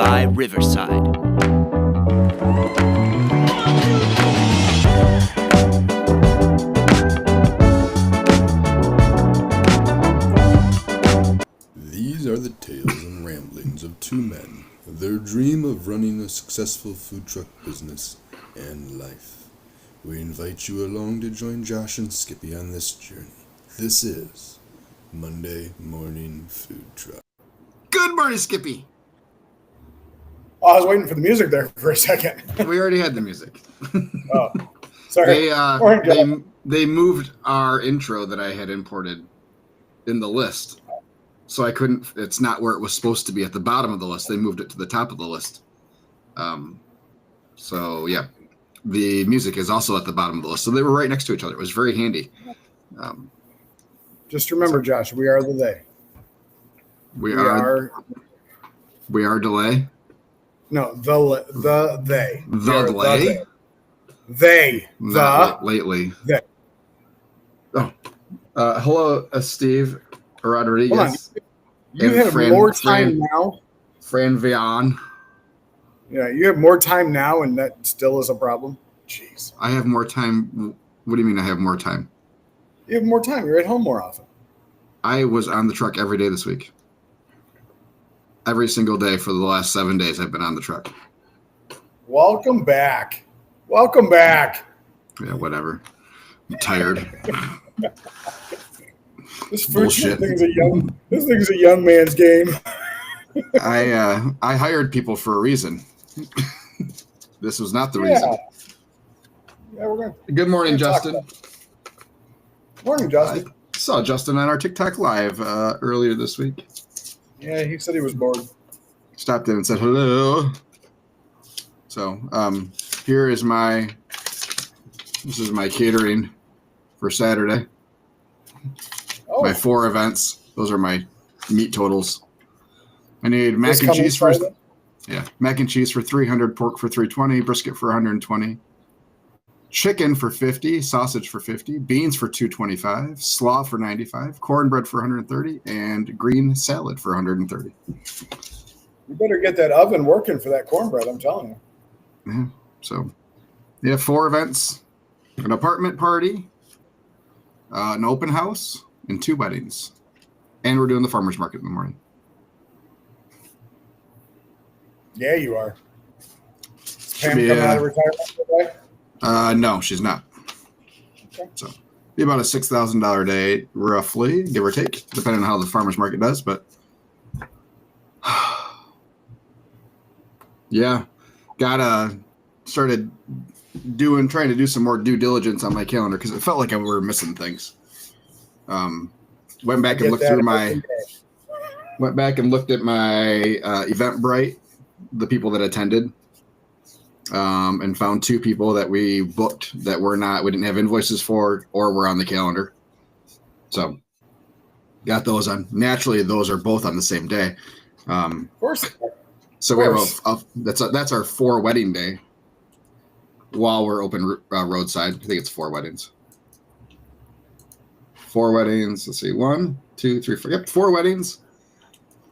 by Riverside. These are the tales and ramblings of two men, their dream of running a successful food truck business and life. We invite you along to join Josh and Skippy on this journey. This is Monday Morning Food Truck. Good morning, Skippy. Oh, I was waiting for the music there for a second. We already had the music. Oh, sorry. They moved our intro that I had imported in the list. So I couldn't, it's not where it was supposed to be at the bottom of the list. They moved it to the top of the list. So yeah, the music is also at the bottom of the list. So they were right next to each other. It was very handy. Just remember, Josh, we are the they. We are delay. No, the they. The delay. They. Not lately. They. Oh, hello, Steve Rodriguez. You have more time now. Fran Vian. Yeah, you have more time now, and that still is a problem. Jeez. I have more time. What do you mean I have more time? You have more time. You're at home more often. I was on the truck every day this week. Every single day for the last 7 days, I've been on the truck. Welcome back. Welcome back. Yeah, whatever. I'm tired. This food thing's a young man's game. I hired people for a reason. This was not the reason. Yeah, we're going. Good morning, Justin. Morning, Justin. I saw Justin on our TikTok live earlier this week. Yeah, he said he was bored. Stopped in and said hello. So here is my catering for Saturday. Oh. My 4 events. Those are my meat totals. I need mac and cheese for mac and cheese for 300, pork for 320, brisket for 120, chicken for 50, sausage for 50, beans for 225, slaw for 95, cornbread for 130, and green salad for 130. You better get that oven working for that cornbread, I'm telling you. Yeah. So, 4 events, an apartment party, an open house, and 2 weddings. And we're doing the farmer's market in the morning. Yeah, you are. Is Pam coming out of retirement today? No, she's not. Okay. So, be about a $6,000 day, roughly, give or take, depending on how the farmer's market does. But yeah, started trying to do some more due diligence on my calendar because it felt like we were missing things. Went back and looked at my Eventbrite, the people that attended, and found 2 people that we booked that we didn't have invoices for or were on the calendar. So got those on. Naturally, those are both on the same day. Of course. So we have that's our 4 wedding day while we're open roadside. I think it's 4 weddings. 4 weddings. Let's see. 1, 2, 3, 4. Yep, 4 weddings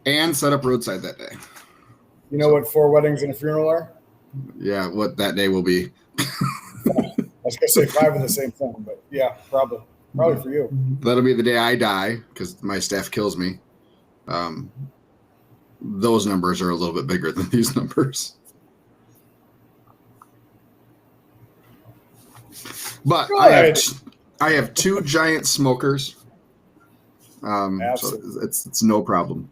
and set up roadside that day. You know what 4 weddings and a funeral are? Yeah, what that day will be. I was going to say 5 of the same thing, but yeah, probably for you. That'll be the day I die because my staff kills me. Those numbers are a little bit bigger than these numbers. But I have 2 giant smokers. So it's no problem.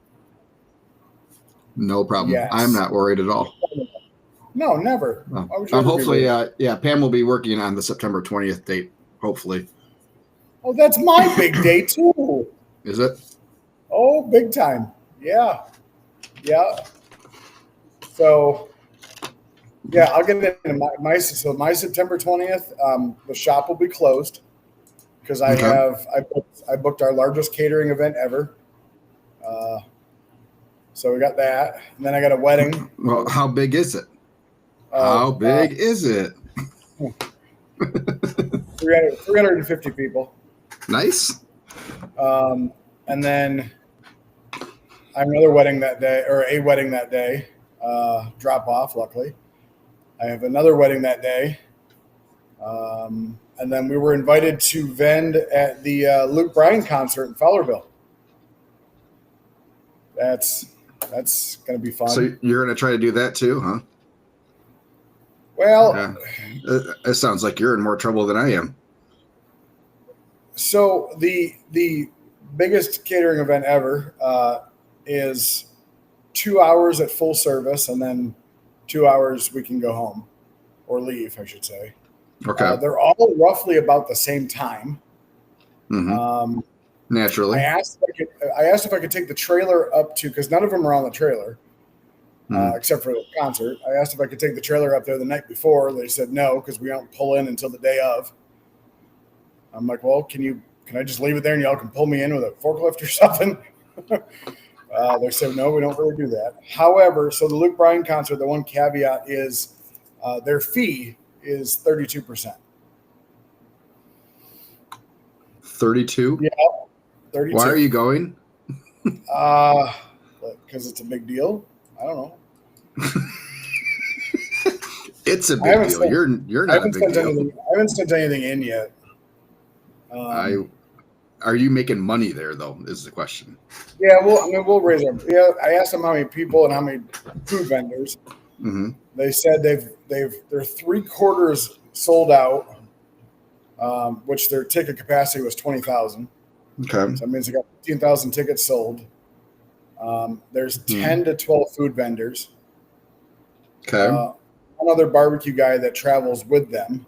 No problem. Yes. I'm not worried at all. No, never. Hopefully, Pam will be working on the September 20th date, hopefully. Oh, that's my big day, too. Is it? Oh, big time. Yeah. Yeah. So, yeah, I'll get into my September 20th, the shop will be closed because I booked our largest catering event ever. So we got that. And then I got a wedding. Well, how big is it? How big is it? 350 people. Nice. And then I have another wedding that day, or a wedding that day. drop off, luckily. I have another wedding that day. And then we were invited to vend at the Luke Bryan concert in Fowlerville. That's going to be fun. So you're going to try to do that too, huh? Well, yeah. It sounds like you're in more trouble than I am. So the biggest catering event ever is 2 hours at full service, and then 2 hours we can go home or leave, I should say. Okay. They're all roughly about the same time. Mm-hmm. Naturally. I asked if I could take the trailer up to, because none of them are on the trailer, except for the concert. I asked if I could take the trailer up there the night before. They said no, because we don't pull in until the day of. I'm like, well, can I just leave it there and y'all can pull me in with a forklift or something? They said, no, we don't really do that. However, so the Luke Bryan concert, the one caveat is their fee is 32%. 32? Yeah, 32. Why are you going? Because it's a big deal. I don't know. It's a big deal. You're not a big deal. I haven't sent anything in yet. Are you making money there though? Is the question. Yeah, we'll raise them. Yeah, I asked them how many people and how many food vendors. Mm-hmm. They said they're 3/4 sold out, which their ticket capacity was 20,000. Okay, so that means they got 15,000 tickets sold. There's 10 to 12 food vendors. Okay, one other barbecue guy that travels with them.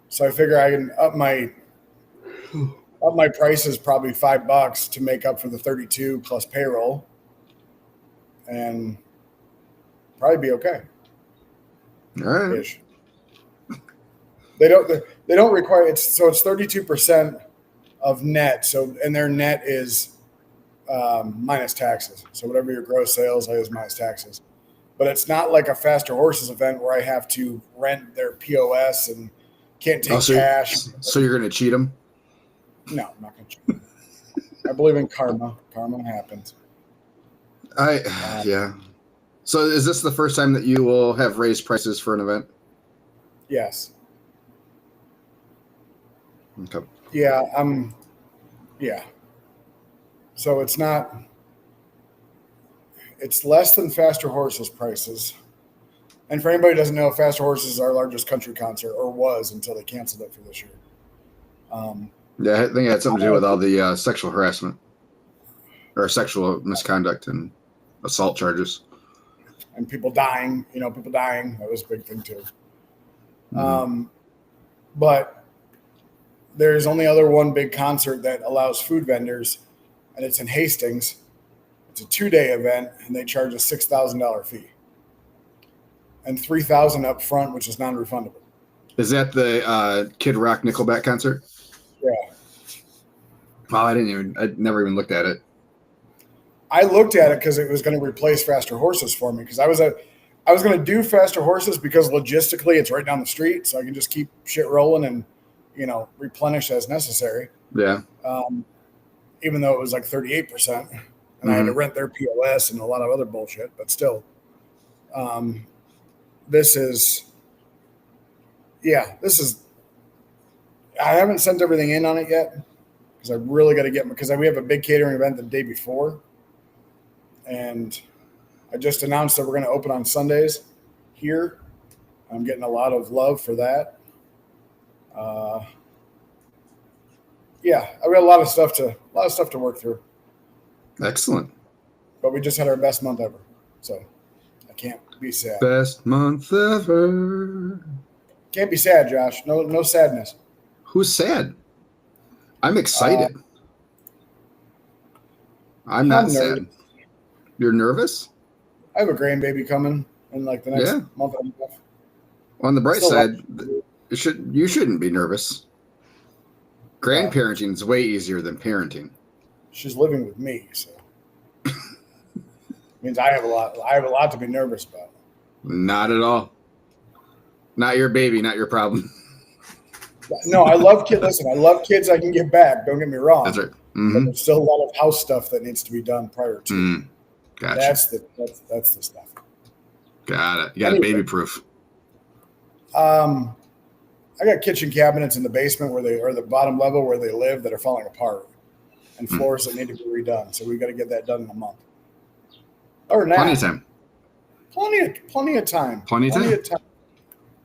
So I figure I can up my prices probably $5 to make up for the 32 plus payroll, and probably be okay. all right. Ish. They don't require it's 32% of net. So and their net is minus taxes. So whatever your gross sales is minus taxes. But it's not like a Faster Horses event where I have to rent their POS and can't take cash. So you're going to cheat them? No, I'm not going to cheat them. I believe in karma. Karma happens. Yeah. So is this the first time that you will have raised prices for an event? Yes. Okay. Yeah. Yeah. So it's less than Faster Horses prices. And for anybody who doesn't know, Faster Horses is our largest country concert, or was until they canceled it for this year. Yeah, I think it had something to do with all the sexual harassment or sexual misconduct and assault charges. And people dying. That was a big thing too. Mm-hmm. But there's only other one big concert that allows food vendors, and it's in Hastings. It's a 2-day event, and they charge a $6,000 fee. And $3,000 up front, which is non-refundable. Is that the Kid Rock Nickelback concert? Yeah. Oh, I never even looked at it. I looked at it because it was going to replace Faster Horses for me. Because I was going to do Faster Horses because logistically it's right down the street, so I can just keep shit rolling and replenish as necessary. Yeah. Even though it was like 38%, and I had to rent their POS and a lot of other bullshit, but still. This is. I haven't sent everything in on it yet because I really got to get because we have a big catering event the day before, and I just announced that we're going to open on Sundays here. I'm getting a lot of love for that. I've got a lot of stuff to work through. Excellent. But we just had our best month ever, so I can't be sad. Best month ever. Can't be sad, Josh. No sadness. Who's sad? I'm excited. I'm not sad. You're nervous? I have a grandbaby coming in like the next month and a half. On the bright side, you shouldn't be nervous. Grandparenting is way easier than parenting. She's living with me, so means I have a lot to be nervous about. Not at all. Not your baby, not your problem. No, I love kids. Listen, I love kids I can get back. Don't get me wrong. That's right. But there's still a lot of house stuff that needs to be done prior to. Gotcha. That's the stuff. Got it. You got a baby proof. I got kitchen cabinets in the basement or the bottom level where they live that are falling apart, and floors that need to be redone. So we got to get that done in a month. Or not. Plenty of time. Plenty of time. Plenty of time.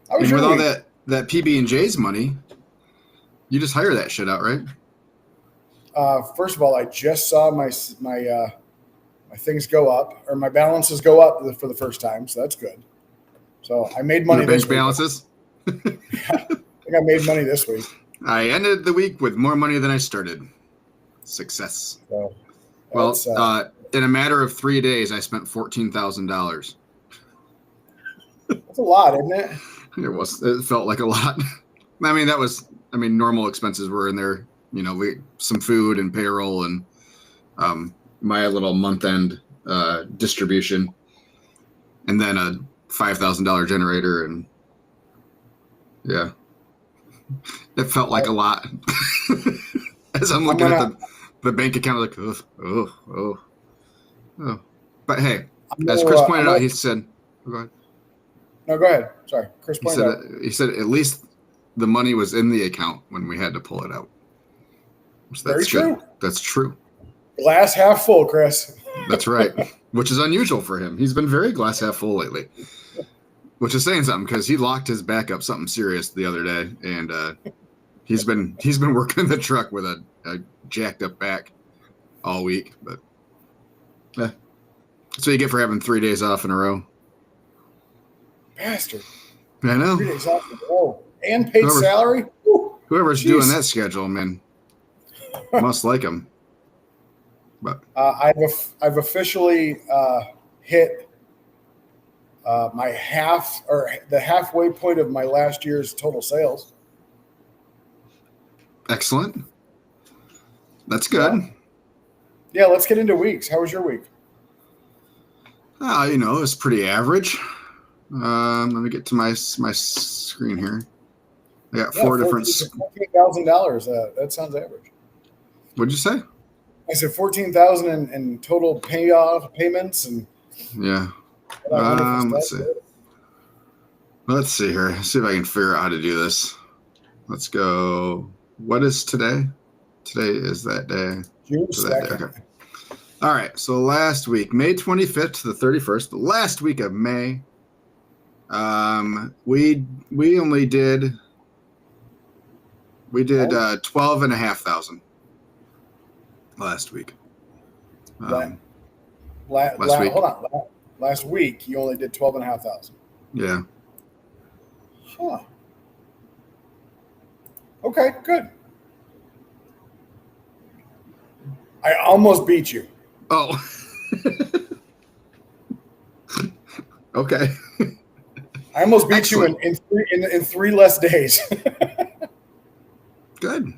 And with all that PB&J's money, you just hire that shit out, right? First of all, I just saw my things go up, or my balances go up for the first time, so that's good. So I made money. Your bank balances? I think I made money this week. I ended the week with more money than I started. Success. So, well, in a matter of 3 days, I spent $14,000. That's a lot, isn't it? It felt like a lot. Normal expenses were in there. Some food and payroll and my little month-end distribution, and then a $5,000 generator, and yeah, it felt like a lot. As I'm looking at the bank account, like oh. But hey, as Chris pointed out, he said, "Go ahead." No, go ahead. Sorry, Chris pointed out. He said at least the money was in the account when we had to pull it out. So that's Very true. Good. That's true. Glass half full, Chris. That's right, which is unusual for him. He's been very glass half full lately, which is saying something because he locked his back up something serious the other day, and he's been working the truck with a jacked up back all week. But that's what you get for having 3 days off in a row. Bastard. I know. 3 days off in a row and paid salary. Whoever's doing that schedule, man, must like him. But I've officially hit my the halfway point of my last year's total sales. Excellent. That's good. Yeah, let's get into weeks. How was your week? It was pretty average. Let me get to my screen here. I got four different. $14,000. That sounds average. What'd you say? I said 14,000 in total payments and. Yeah. Let's see. Let's see here. See if I can figure out how to do this. Let's go. What is today? Today is that day. June 2nd. Okay. All right. So last week, May 25th to the 31st, the last week of May, we only did 12,500 last week. Last week. Hold on. Last week you only did 12,500. Yeah. Huh. Okay, good. I almost beat you. Oh. Okay. I almost beat you in 3 less days. Good.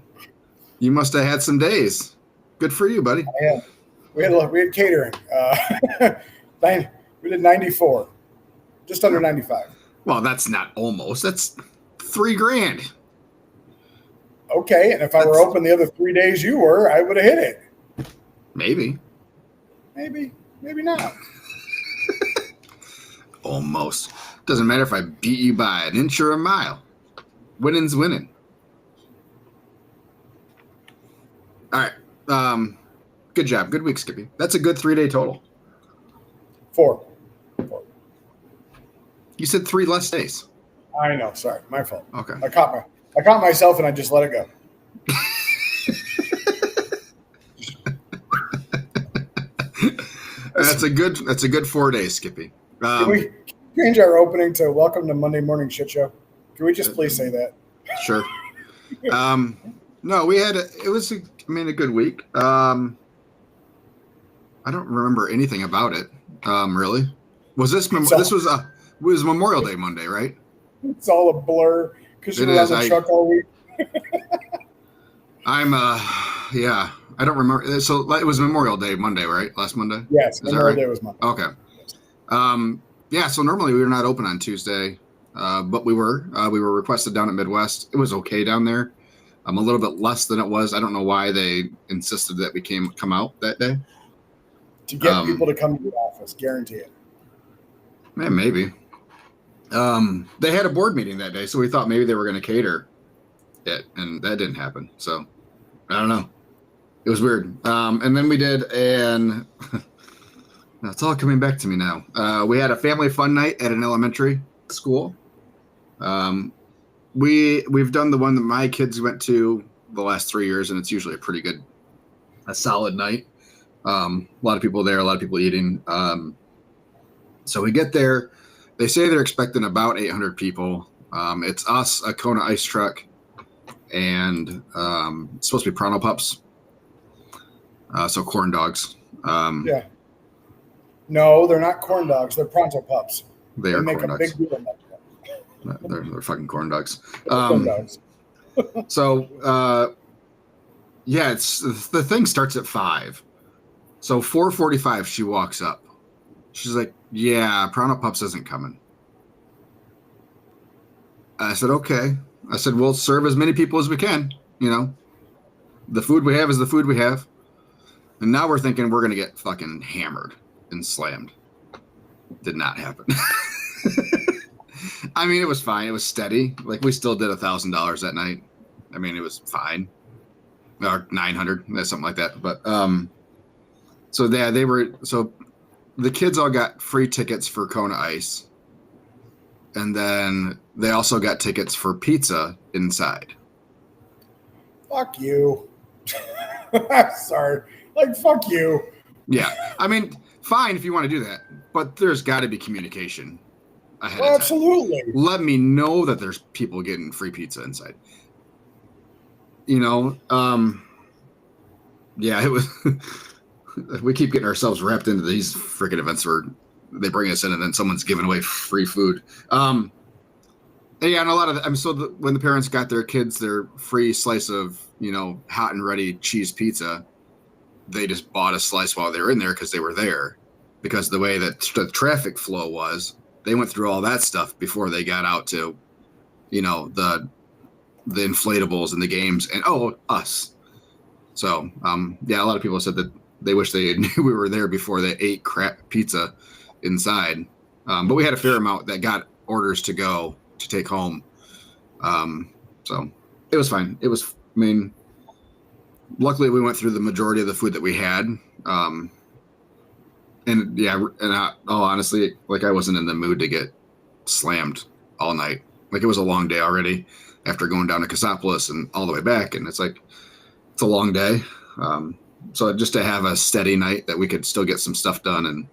You must have had some days. Good for you, buddy. Yeah. We had catering. We did 94, just under 95. Well, that's not almost. That's $3,000. Okay, and if I were open the other 3 days you were, I would have hit it. Maybe not. Almost. Doesn't matter if I beat you by an inch or a mile. Winning's winning. All right. Good job. Good week, Skippy. That's a good 3-day total. 4. You said 3 less days. I know. Sorry, my fault. Okay. I caught myself and I just let it go. That's a good 4 days, Skippy. Can we change our opening to "Welcome to Monday Morning Shit Show"? Can we just please say that? Sure. No, we had it was a good week. I don't remember anything about it. Really. Was this was Memorial Day Monday, right? It's all a blur because you were on the truck all week. Yeah. I don't remember. So it was Memorial Day Monday, right? Last Monday? Yes, Memorial Day was Monday. Okay. Yeah, so normally we were not open on Tuesday, but we were requested down at Midwest. It was okay down there. A little bit less than it was. I don't know why they insisted that we come out that day. to get people to come to your office. Guarantee it. Man, maybe. They had a board meeting that day, so we thought maybe they were going to cater it, and that didn't happen. So I don't know. It was weird. And then we did an. It's all coming back to me now. We had a family fun night at an elementary school. We've done the one that my kids went to the last 3 years, and it's usually a solid night. A lot of people there, a lot of people eating. So we get there. They say they're expecting about 800 people. It's us, a Kona ice truck, and it's supposed to be Pronto Pups. So corn dogs. Yeah. No, they're not corn dogs. They're Pronto Pups. They are make corn a dogs. big deal about that. They're fucking corn dogs. Corn dogs. So, it's the thing starts at 5. So 4:45, she walks up. She's like, "Yeah, Pronto Pups isn't coming." I said, "Okay." I said, "We'll serve as many people as we can. You know, the food we have is the food we have." And now we're thinking we're gonna get fucking hammered and slammed. Did not happen. I mean, it was fine. It was steady. Like, we still did $1,000 that night. I mean, it was fine. Or 900, something like that. But so the kids all got free tickets for Kona Ice, and then they also got tickets for pizza inside. Fuck you. Sorry. Like, fuck you. Yeah. I mean, fine if you want to do that, but there's got to be communication ahead of Well, time. absolutely. Let me know that there's people getting free pizza inside. You know, it was. We keep getting ourselves wrapped into these freaking events where they bring us in and then someone's giving away free food. And a lot of when the parents got their kids their free slice of, hot and ready cheese pizza, they just bought a slice while they were in there because they were there. Because the way that the traffic flow was, they went through all that stuff before they got out to, the inflatables and the games and us. So, a lot of people said that they wish they knew we were there before they ate crap pizza inside. But we had a fair amount that got orders to go to take home. So it was fine. Luckily we went through the majority of the food that we had. Honestly, like, I wasn't in the mood to get slammed all night. Like, it was a long day already after going down to Cassopolis and all the way back. And it's like, it's a long day. So just to have a steady night that we could still get some stuff done and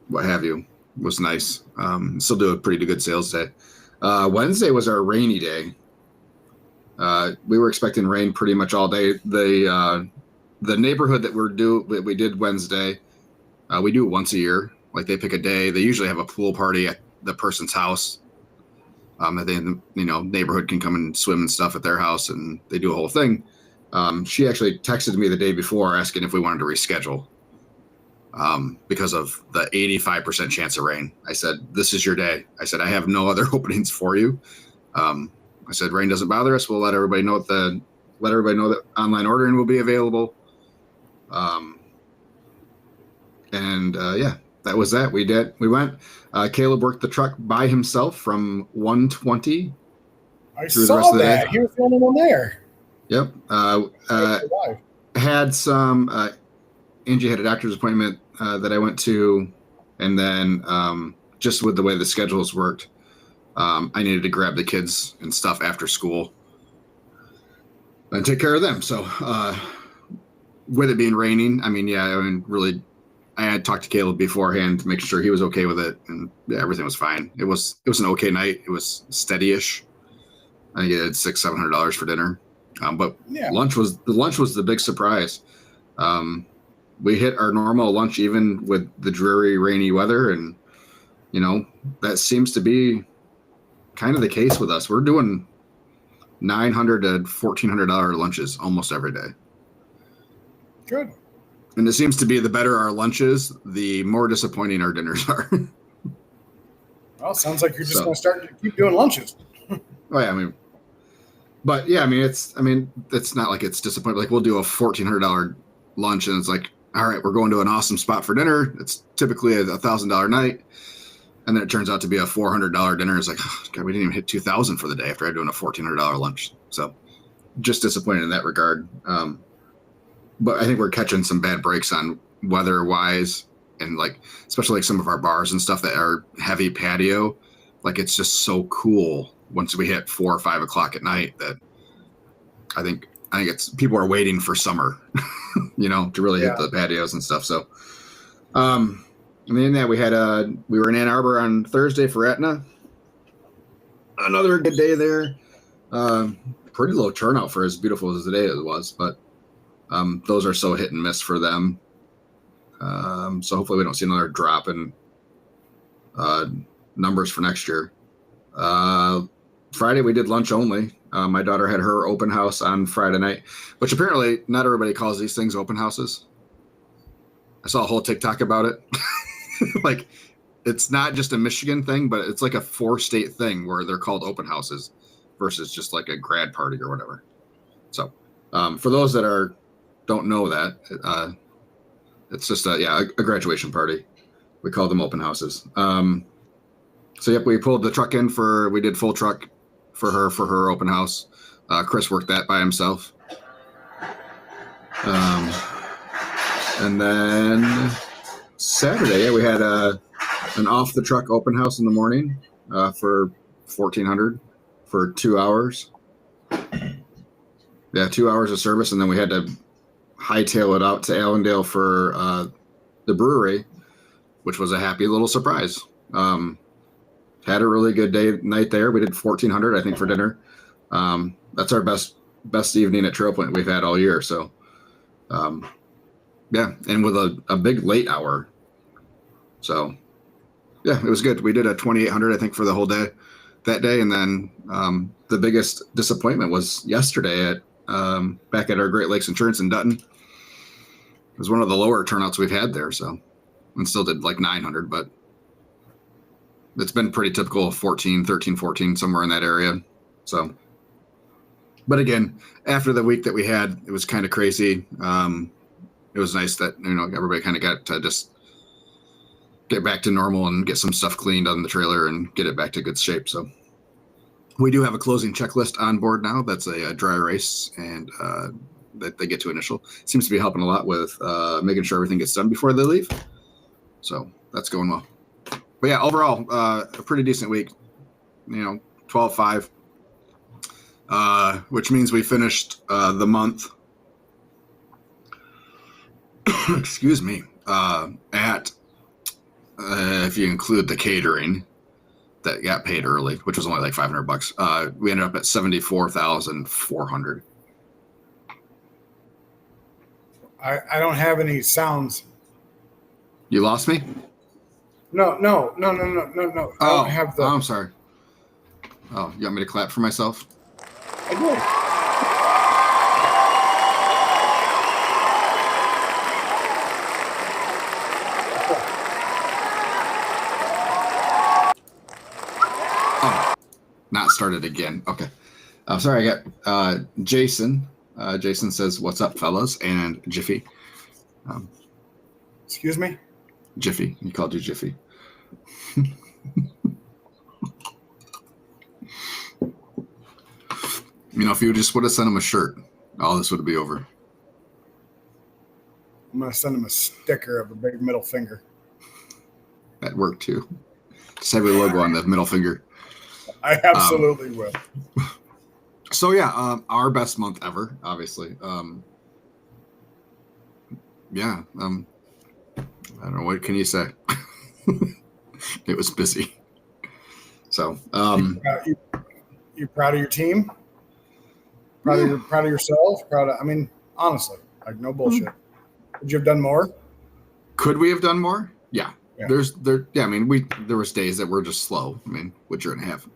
what have you was nice. Still do a pretty good sales day. Wednesday was our rainy day. We were expecting rain pretty much all day. The neighborhood that we did Wednesday, we do it once a year. Like, they pick a day. They usually have a pool party at the person's house. Neighborhood can come and swim and stuff at their house, and they do a whole thing. She actually texted me the day before asking if we wanted to reschedule because of the 85% chance of rain. I said, "This is your day." I said, "I have no other openings for you." I said, "Rain doesn't bother us. We'll let everybody know that online ordering will be available." That was that. We went. Caleb worked the truck by himself from 1:20 through the rest of the day. He was the only one there. Yep. Had some. Angie had a doctor's appointment that I went to, and then just with the way the schedules worked, I needed to grab the kids and stuff after school and take care of them. So with it being raining, really, I had talked to Caleb beforehand to make sure he was okay with it, and everything was fine. It was an okay night. It was steady-ish. I think it had $600-700 for dinner. Lunch was the big surprise. We hit our normal lunch even with the dreary, rainy weather, and that seems to be kind of the case with us. We're doing $900 to $1,400 lunches almost every day. Good. And it seems to be the better our lunches, the more disappointing our dinners are. Well, sounds like you're just going to start to keep doing lunches. It's not like it's disappointing. Like, we'll do a $1,400 lunch, and it's like all right, we're going to an awesome spot for dinner. It's typically a $1,000 night. And then it turns out to be a $400 dinner. It's like, oh, God, we didn't even hit $2,000 for the day after doing a $1,400 lunch. So just disappointed in that regard. But I think we're catching some bad breaks on weather wise, and like, especially like some of our bars and stuff that are heavy patio. Like, it's just so cool once we hit 4 or 5 o'clock at night that I think it's people are waiting for summer, to really hit the patios and stuff. So, and then we were in Ann Arbor on Thursday for Etna. Another good day there. Pretty low turnout for as beautiful as the day it was, but those are so hit and miss for them. So hopefully we don't see another drop in numbers for next year. Friday we did lunch only. My daughter had her open house on Friday night, which apparently not everybody calls these things open houses. I saw a whole TikTok about it. Like, it's not just a Michigan thing, but it's like a 4-state thing where they're called open houses versus just like a grad party or whatever. So for those that don't know that, it's just a graduation party. We call them open houses. So yep, we pulled the truck in we did full truck for her open house. Chris worked that by himself. And then Saturday, we had an off the truck open house in the morning for $1,400 for 2 hours. Yeah, 2 hours of service, and then we had to hightail it out to Allendale for the brewery, which was a happy little surprise. Had a really good night there. We did $1,400, I think, for dinner. That's our best evening at Trail Point we've had all year. So, yeah, and with a big late hour. So, yeah, it was good. We did a $2,800, I think, for the whole day that day. And then the biggest disappointment was yesterday back at our Great Lakes Insurance in Dutton. It was one of the lower turnouts we've had there. So, and still did like 900, but it's been pretty typical of 13, 14, somewhere in that area. So, but again, after the week that we had, it was kind of crazy. It was nice that, everybody kind of got to just get back to normal and get some stuff cleaned on the trailer and get it back to good shape. So we do have a closing checklist on board now. That's a dry erase, and that they get to initial. Seems to be helping a lot with making sure everything gets done before they leave. So that's going well. But yeah, overall, a pretty decent week. 12.5, which means we finished the month. Excuse me. At if you include the catering that got paid early, which was only like $500, we ended up at $74,400. I don't have any sounds. You lost me? No. Oh, I don't have the. Oh, I'm sorry. Oh, you want me to clap for myself? I do. Oh, not started again. Okay. I'm sorry. I got Jason. Jason says, "What's up, fellas?" And Jiffy. Excuse me? Jiffy. He called you Jiffy. If you just would have sent him a shirt, all this would be over. I'm going to send him a sticker of a big middle finger. That worked too. Just have your logo on the middle finger. I absolutely will. So yeah, our best month ever, obviously. Yeah. I don't know, what can you say? It was busy. So you proud of your team? Proud of yourself? Honestly, like, no bullshit. Would you have done more? Could we have done more? Yeah. Yeah. There was days that were just slow. What you're gonna have.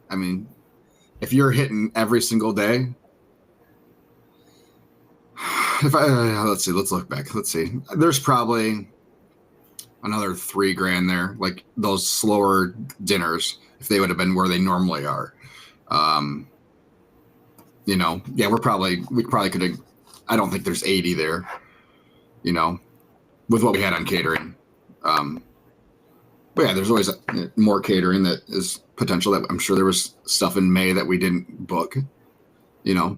If you're hitting every single day, let's see, let's look back. Let's see. There's probably another $3,000 there, like those slower dinners, if they would have been where they normally are. We probably could have. I don't think there's 80 there, with what we had on catering. But yeah, there's always more catering that is potential. That I'm sure there was stuff in May that we didn't book, the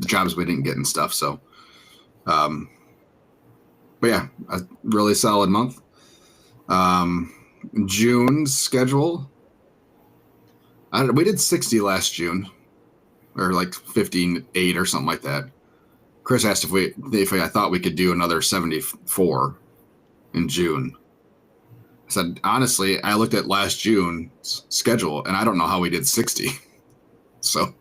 jobs we didn't get and stuff. So, but yeah, a really solid month. June's schedule. We did 60 last June, or like 15.8 or something like that. Chris asked if I thought we could do another 74 in June. I said, honestly, I looked at last June's schedule and I don't know how we did 60. So,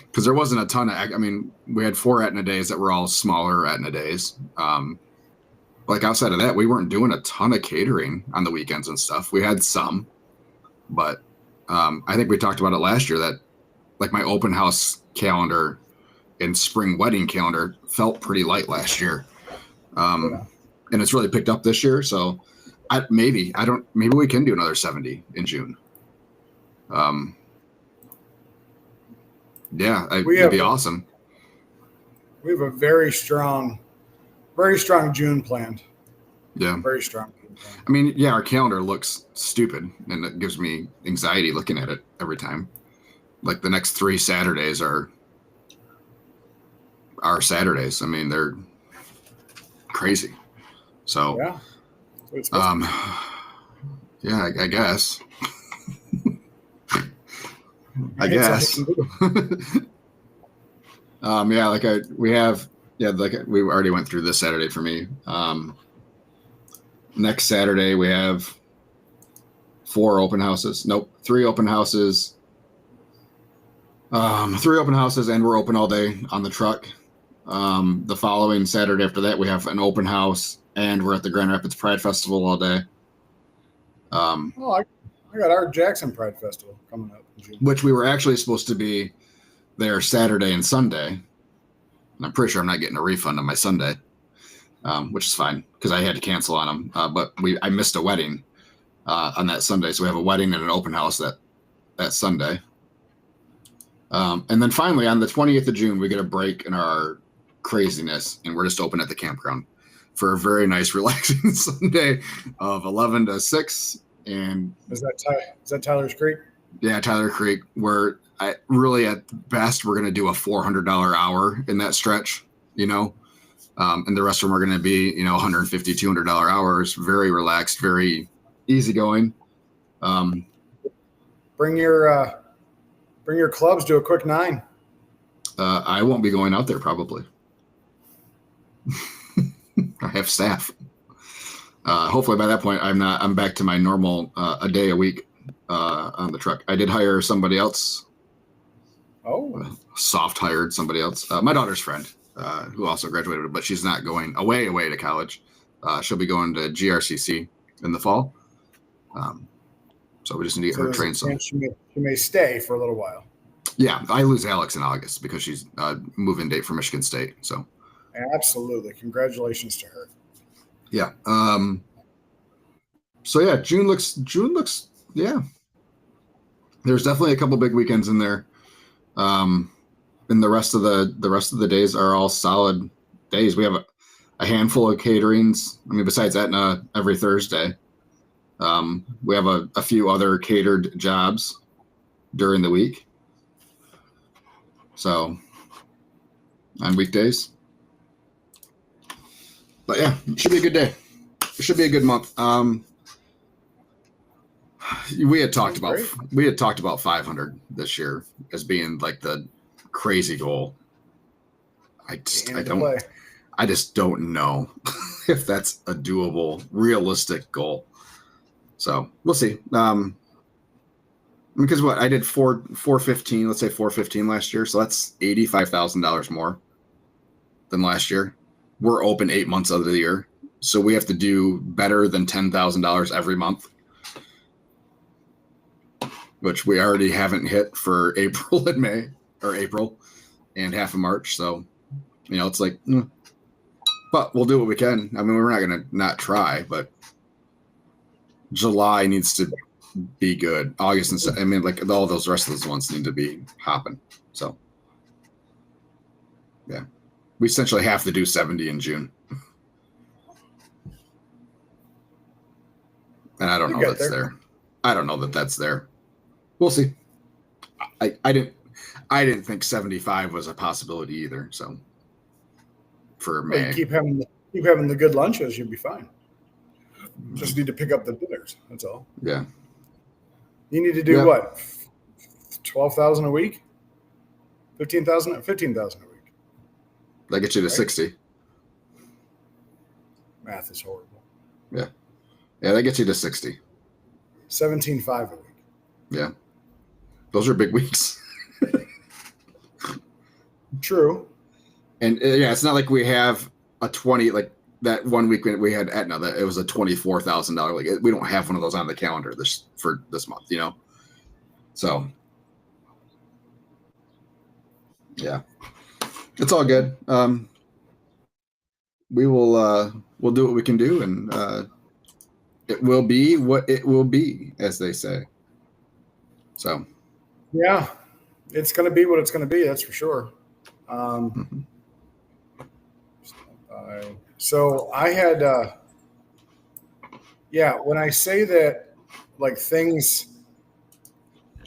because there wasn't a ton we had 4 Aetna days that were all smaller Aetna days. Like outside of that, we weren't doing a ton of catering on the weekends and stuff. We had some, but I think we talked about it last year that like my open house calendar and spring wedding calendar felt pretty light last year. And it's really picked up this year. So maybe we can do another 70 in June. It'd be awesome. We have a very strong June planned. Yeah. Very strong. I mean, yeah, our calendar looks stupid and it gives me anxiety looking at it every time. Like the next 3 Saturdays are Saturdays. I mean, they're crazy. So, yeah. I guess. I guess. We already went through this Saturday for me. Next Saturday we have 4 open houses. Nope, 3 open houses. 3 open houses, and we're open all day on the truck. The following Saturday after that, we have an open house, and we're at the Grand Rapids Pride Festival all day. I got our Jackson Pride Festival coming up in June. Which we were actually supposed to be there Saturday and Sunday. And I'm pretty sure I'm not getting a refund on my Sunday, which is fine because I had to cancel on them. But I missed a wedding on that Sunday, so we have a wedding and an open house that Sunday. And then finally, on the 20th of June, we get a break in our craziness, and we're just open at the campground for a very nice, relaxing Sunday of 11 to 6. And is that Tyler's Creek? Yeah, Tyler Creek. Where really at best we're going to do a $400 hour in that stretch, and the rest of them are going to be $150, $200 hours. Very relaxed, very easygoing. Bring your clubs to a quick 9. I won't be going out there probably. I have staff. Hopefully by that point I'm back to my normal a day a week on the truck. I did hire somebody else. Oh, soft hired somebody else. My daughter's friend who also graduated, but she's not going away to college. She'll be going to GRCC in the fall. So we just need to get her trained some. She may stay for a little while. Yeah, I lose Alex in August because she's move-in date for Michigan State. So absolutely, congratulations to her. Yeah. So yeah, June looks. Yeah. There's definitely a couple big weekends in there. And the rest of the days are all solid days. We have a handful of caterings. I mean, besides Aetna every Thursday. We have a few other catered jobs during the week. So on weekdays. But yeah, it should be a good day. It should be a good month. We had talked about 500 this year as being like the crazy goal. I just don't know if that's a doable, realistic goal. So we'll see. Because what I did 415, let's say 415 last year, so that's $85,000 more than last year. We're open 8 months out of the year, so we have to do better than $10,000 every month, which we already haven't hit for April and May, or April and half of March. So, it's like, but we'll do what we can. I mean, we're not going to not try, but July needs to be good. August and like all those rest of those ones need to be hopping. So, yeah, we essentially have to do 70 in June. And I don't know that's there. I don't know that that's there. We'll see. I didn't think 75 was a possibility either. So for May, you keep having the good lunches, you'll be fine. Just need to pick up the dinners. That's all. Yeah. You need to do what? 12,000 a week? 15,000? 15,000 a week. That gets you to 60. Math is horrible. Yeah. Yeah, that gets you to 60. 17,500 a week. Yeah. Those are big weeks. True. And it's not like we have a 20, like that 1 week we had Aetna, that it was a $24,000. Like we don't have one of those on the calendar for this month, So yeah, it's all good. We'll do what we can do, and it will be what it will be, as they say. So yeah, it's going to be what it's going to be. That's for sure. So I had, when I say that, like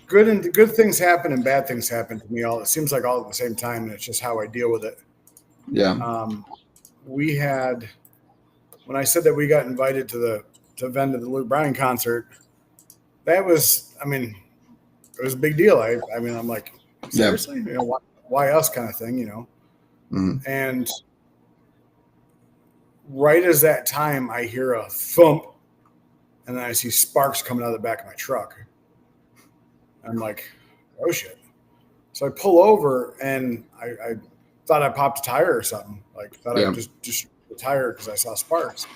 good things happen and bad things happen to me it seems like all at the same time, and it's just how I deal with it. Yeah. We had, when I said that we got invited to Ven to the Luke Bryan concert, that was, it was a big deal. I'm like, seriously, why us kind of thing, And right as that time, I hear a thump, and then I see sparks coming out of the back of my truck. I'm like, oh shit. So I pull over, and I thought I popped a tire or something. Like, thought I just the tire because I saw sparks.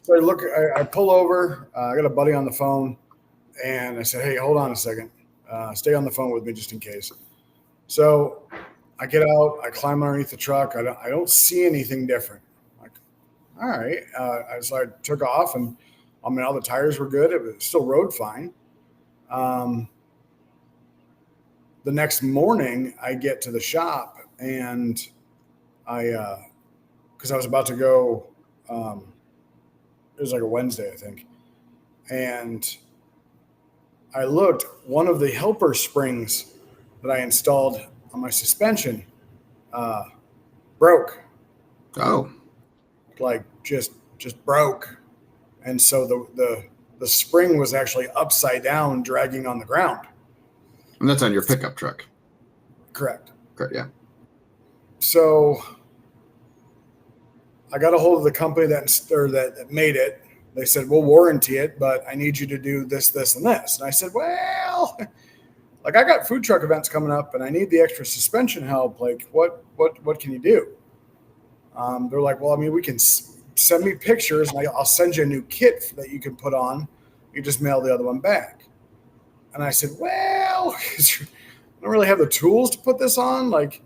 So I pull over. I got a buddy on the phone, and I said, hey, hold on a second. Stay on the phone with me just in case. So I get out. I climb underneath the truck. I don't see anything different. Like, all right. So I took off, and all the tires were good. It was still rode fine. The next morning, I get to the shop, and because I was about to go, it was like a Wednesday, I think. And I looked, one of the helper springs that I installed on my suspension broke. Oh. Like just broke. And so the spring was actually upside down, dragging on the ground. And that's on your pickup truck. Correct. Yeah. So I got a hold of the company that made it. They said, we'll warranty it, but I need you to do this, this, and this. And I said, well, like I got food truck events coming up, and I need the extra suspension help. Like, what can you do? They're like, well, we can send me pictures, and I'll send you a new kit that you can put on. You just mail the other one back. And I said, well, I don't really have the tools to put this on. Like,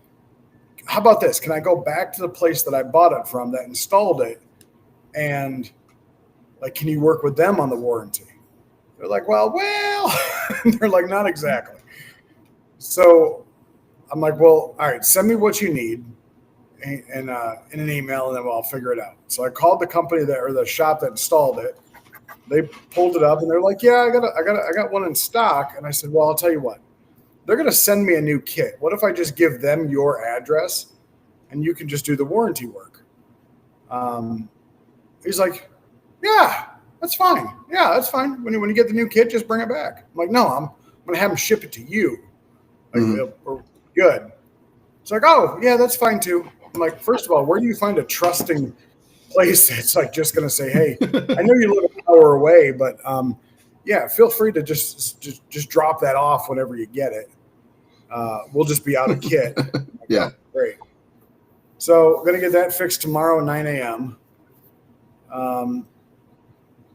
how about this? Can I go back to the place that I bought it from that installed it? And like, can you work with them on the warranty? They're like, well, they're like, not exactly. So I'm like, well, all right, send me what you need in an email, and then I'll figure it out. So I called the company or the shop that installed it. They pulled it up, and they're like, yeah, I got one in stock. And I said, well, I'll tell you what, they're going to send me a new kit. What if I just give them your address, and you can just do the warranty work? He's like, yeah, that's fine. Yeah, that's fine. When you get the new kit, just bring it back. I'm like, no, I'm going to have them ship it to you. Like, we're good. It's like, oh, yeah, that's fine too. I'm like, first of all, where do you find a trusting place that's like just going to say, hey, I know you live an hour away, but yeah, feel free to just drop that off whenever you get it. We'll just be out of kit. Like, yeah. Oh, great. So I'm going to get that fixed tomorrow, 9 a.m.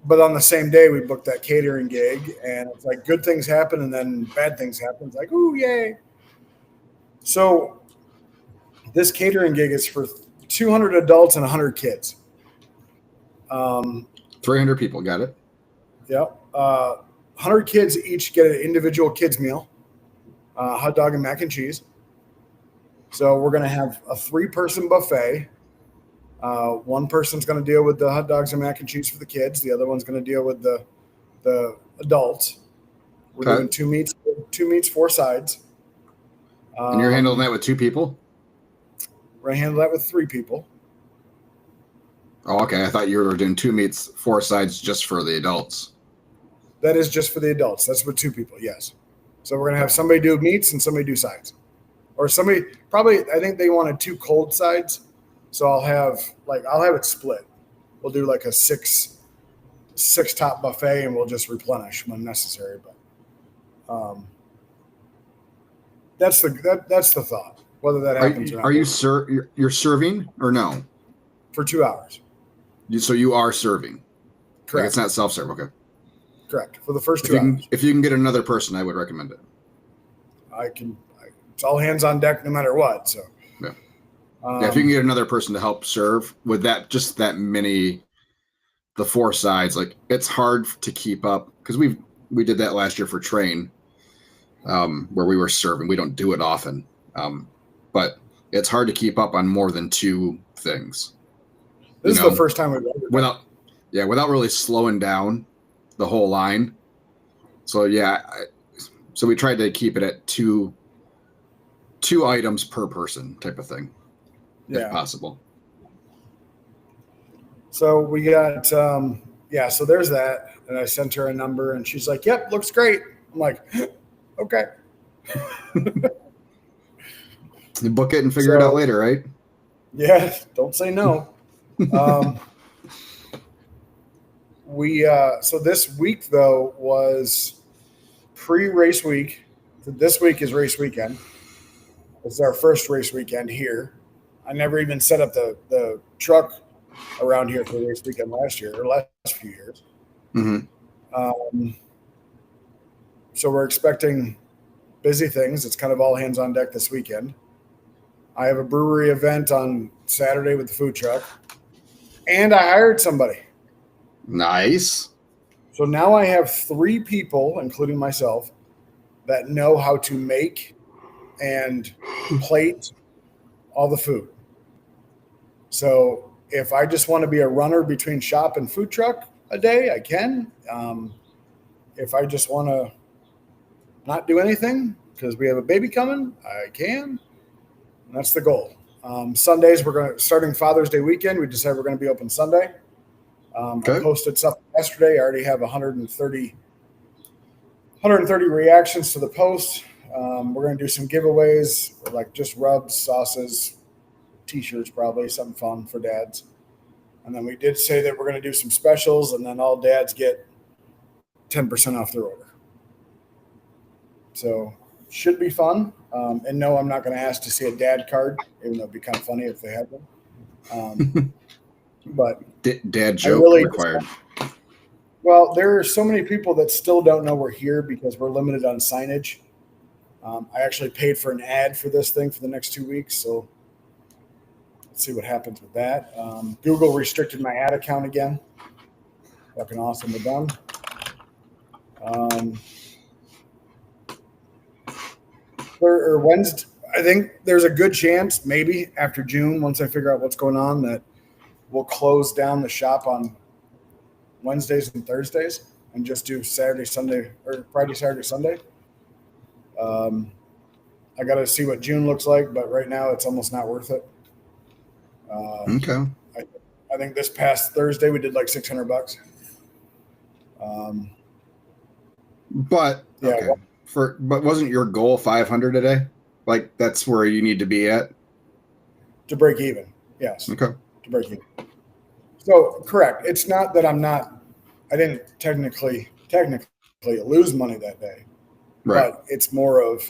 But on the same day, we booked that catering gig, and it's like good things happen and then bad things happen. It's like, ooh, yay. So this catering gig is for 200 adults and 100 kids. 300 people, got it. Yep. 100 kids each get an individual kids meal, hot dog and mac and cheese. So we're going to have a 3-person buffet. One person's going to deal with the hot dogs and mac and cheese for the kids. The other one's going to deal with the the adults. We're doing two meats, 4 sides. And you're handling that with 2 people? We're going to handle that with 3 people. Oh, okay. I thought you were doing 2 meats, 4 sides just for the adults. That is just for the adults. That's with 2 people, yes. So we're going to have somebody do meats and somebody do sides. Or somebody, probably, I think they wanted 2 cold sides. So I'll have it split. We'll do like a 6 top buffet and we'll just replenish when necessary. But that's the thought. Whether that happens or not. Are you you're serving or no? For 2 hours. So you are serving. Correct. Like it's not self-serve. Okay. Correct. For the first 2 hours. If you can get another person, I would recommend it. It's all hands on deck no matter what. So yeah. If you can get another person to help serve with that many, the 4 sides, like it's hard to keep up because we did that last year for train, where we were serving. We don't do it often, but it's hard to keep up on more than 2 things. This is the first time we've ever done it. Without really slowing down the whole line. So so we tried to keep it at 2 items per person type of thing, if possible. So we got so there's that, and I sent her a number, and she's like, "Yep, looks great." I'm like, "Okay." You book it and figure it out later, right? Yeah, don't say no. So this week though was pre-race week. This week is race weekend. It's our first race weekend here. I never even set up the truck around here for race weekend last few years. Mm-hmm. So we're expecting busy things. It's kind of all hands on deck this weekend. I have a brewery event on Saturday with the food truck, and I hired somebody. Nice. So now I have 3 people, including myself, that know how to make and plate all the food. So if I just want to be a runner between shop and food truck a day, I can. If I just want to not do anything because we have a baby coming, I can. And that's the goal. Sundays, starting Father's Day weekend, we decided we're going to be open Sunday. I posted something yesterday. I already have 130 reactions to the post. We're going to do some giveaways, like just rubs, sauces, T-shirts, probably something fun for dads. And then we did say that we're going to do some specials, and then all dads get 10% off their order. So should be fun. And no, I'm not going to ask to see a dad card, even though it'd be kind of funny if they had one. But dad joke required. Well, there are so many people that still don't know we're here because we're limited on signage. I actually paid for an ad for this thing for the next 2 weeks, so let's see what happens with that. Google restricted my ad account again. Fucking awesome, we're done. Wednesday, I think there's a good chance, maybe after June, once I figure out what's going on, that we'll close down the shop on Wednesdays and Thursdays and just do Saturday, Sunday, or Friday, Saturday, Sunday. I got to see what June looks like, but right now it's almost not worth it. Okay. I think this past Thursday we did like $600. But wasn't your goal 500 a day? Like that's where you need to be at to break even. Yes. Okay. To break even. So correct. It's not that I didn't technically lose money that day, right? But it's more of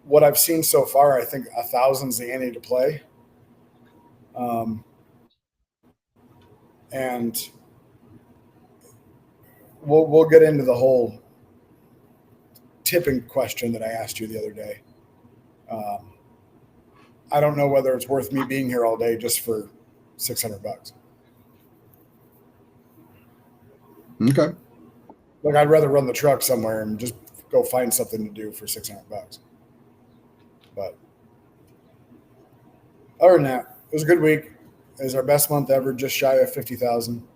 what I've seen so far. I think 1,000's the ante to play. And we'll get into the whole tipping question that I asked you the other day. I don't know whether it's worth me being here all day just for $600. Okay. Like I'd rather run the truck somewhere and just go find something to do for $600. But other than that, it was a good week. It was our best month ever, just shy of 50,000.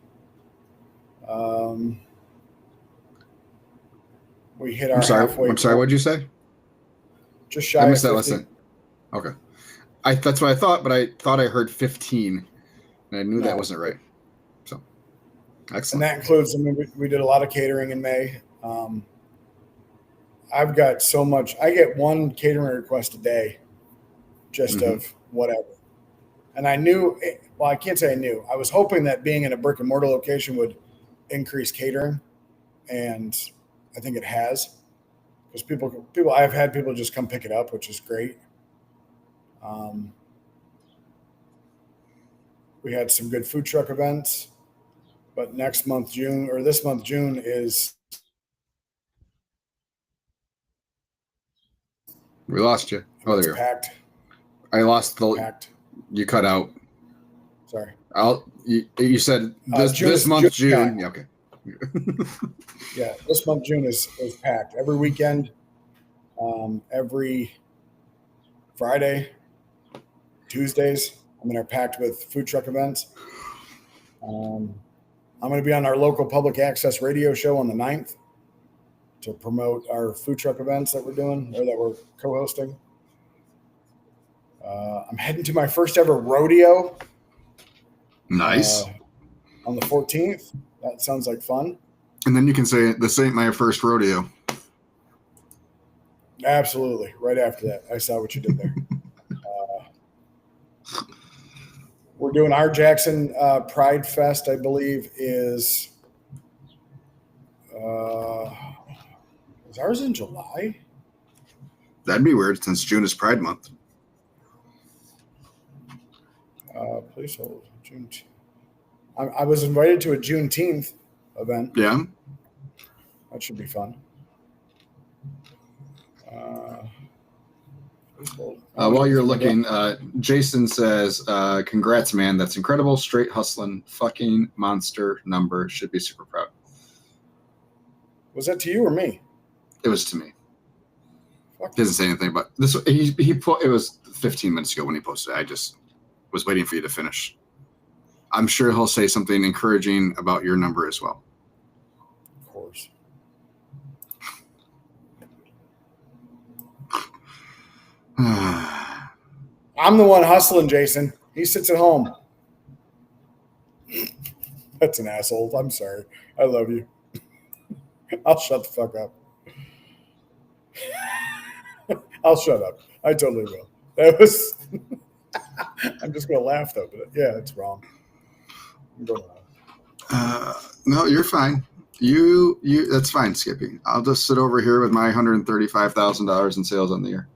We hit our I'm sorry. halfway. I'm sorry. What'd you say? Just shy I missed of that 50. last thing. Okay. That's what I thought, but I thought I heard 15, and I knew that wasn't right. So, excellent. And that includes, we did a lot of catering in May. I've got so much. I get one catering request a day, just of whatever. And I knew, well, I can't say I knew. I was hoping that being in a brick and mortar location would increase catering, and I think it has, because people, I've had people just come pick it up, which is great. We had some good food truck events, but this month June is. We lost you. Oh, there you go. Packed. I lost the. Packed. You cut out. Sorry. You said this month June. Yeah, okay. Yeah, this month June is packed. Every weekend, every Friday, Tuesdays, are packed with food truck events. I'm going to be on our local public access radio show on the 9th to promote our food truck events that we're doing or that we're co-hosting. I'm heading to my first ever rodeo. Nice. On the 14th. That sounds like fun. And then you can say, this ain't my first rodeo. Absolutely. Right after that. I saw what you did there. We're doing our Jackson Pride Fest, I believe, is ours in July? That'd be weird since June is Pride Month. Please hold. June. I was invited to a Juneteenth event. Yeah. That should be fun. While you're looking, Jason says, congrats, man. That's incredible. Straight hustling, fucking monster number. Should be super proud. Was that to you or me? It was to me. He doesn't say anything about this. It was 15 minutes ago when he posted it. I just was waiting for you to finish. I'm sure he'll say something encouraging about your number as well. Of course. I'm the one hustling, Jason. He sits at home. That's an asshole. I'm sorry. I love you. I'll shut the fuck up. I'll shut up. I totally will. That was. I'm just gonna laugh though, but yeah, it's wrong. No, you're fine. You that's fine, Skippy. I'll just sit over here with my $135,000 in sales on the year.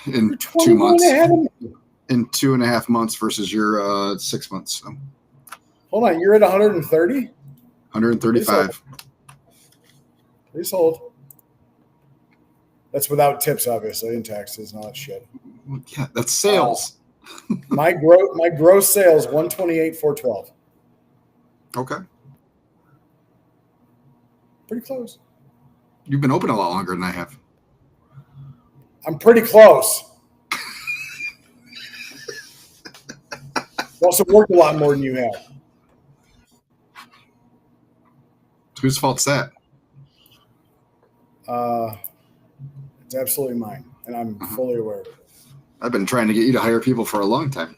In 2 months. In 2.5 months versus your 6 months. So. Hold on, you're at 130? 135. Please hold. That's without tips, obviously, and taxes and all that shit. Yeah, that's sales. My gross sales 128,412. Okay. Pretty close. You've been open a lot longer than I have. I'm pretty close. Also worked a lot more than you have. Whose fault's that? It's absolutely mine, and I'm fully aware of it. I've been trying to get you to hire people for a long time.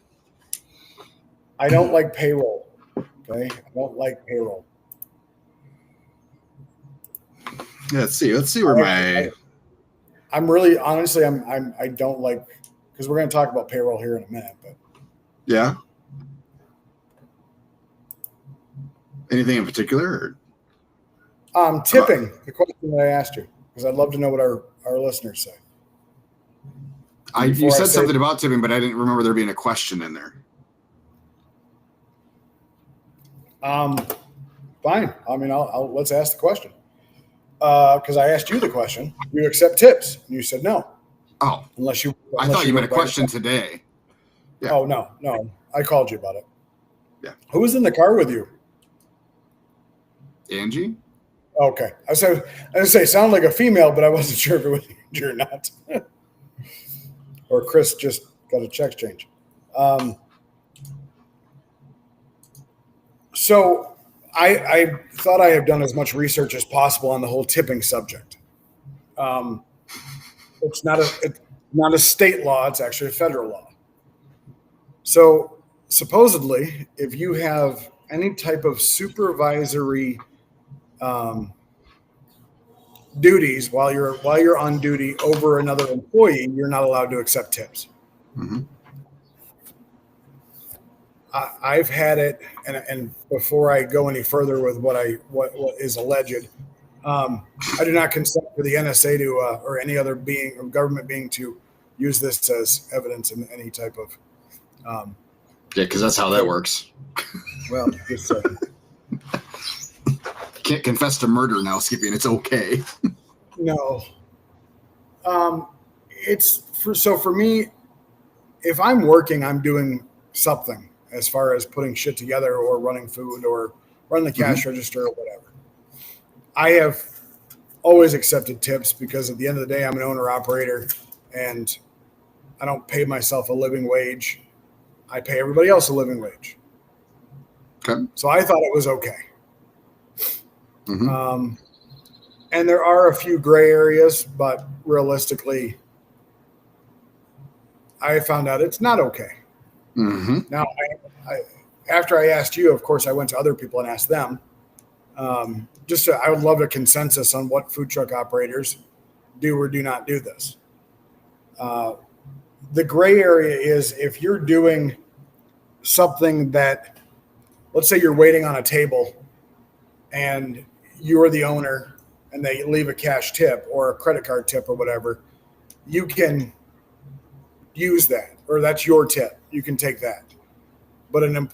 I don't like payroll. Okay, I don't like payroll. Yeah, let's see where I'm really honestly I don't like, because we're going to talk about payroll here in a minute, but yeah. Anything in particular? Tipping, the question that I asked you, because I'd love to know what our listeners say. You said something about tipping, but I didn't remember there being a question in there. Fine. I mean, let's ask the question. Because I asked you the question. You accept tips? And you said no. Oh, I thought you meant a question today. Yeah. Oh no! I called you about it. Yeah. Who was in the car with you? Angie. Okay. I was gonna say sound like a female, but I wasn't sure if it was Angie or not. Or Chris just got a check change. So I thought I have done as much research as possible on the whole tipping subject. It's not a state law; it's actually a federal law. So supposedly, if you have any type of supervisory duties while you're on duty over another employee, you're not allowed to accept tips. Mm-hmm. I've had it, and before I go any further with what is alleged, I do not consent for the NSA to or any other being or government being to use this as evidence in any type of. Yeah, because that's how that works. Well, just saying. You can't confess to murder now, Skippy, and it's okay. No. For me, if I'm working, I'm doing something as far as putting shit together or running food or running the cash register or whatever. I have always accepted tips because at the end of the day, I'm an owner operator and I don't pay myself a living wage. I pay everybody else a living wage. Okay. So I thought it was okay. Mm-hmm. And there are a few gray areas, but realistically, I found out it's not okay. Mm-hmm. Now, after I asked you, of course, I went to other people and asked them. I would love a consensus on what food truck operators do or do not do this. The gray area is if you're doing something that, let's say you're waiting on a table and you're the owner and they leave a cash tip or a credit card tip or whatever, you can use that, or that's your tip. You can take that. But an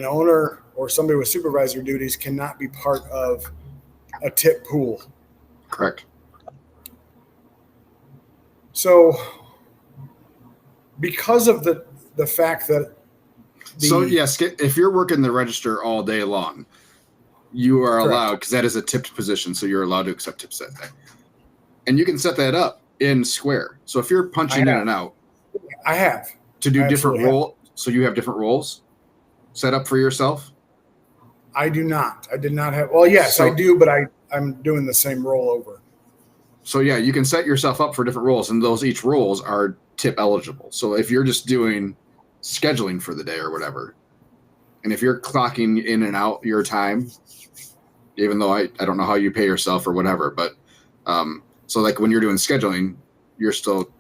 owner or somebody with supervisor duties cannot be part of a tip pool. Correct. So because of the fact that yes, if you're working the register all day long, you are Correct. allowed, because that is a tipped position, so you're allowed to accept tips that day. And you can set that up in Square. So if you're punching in and out, I have to do I different absolutely role, so you have different roles set up for yourself. I do not. I did not have. Well, yes, I do, but I'm doing the same rollover. So yeah, you can set yourself up for different roles, and each roles are tip eligible. So if you're just doing scheduling for the day or whatever, and if you're clocking in and out your time, even though I don't know how you pay yourself or whatever, but so like when you're doing scheduling, you're still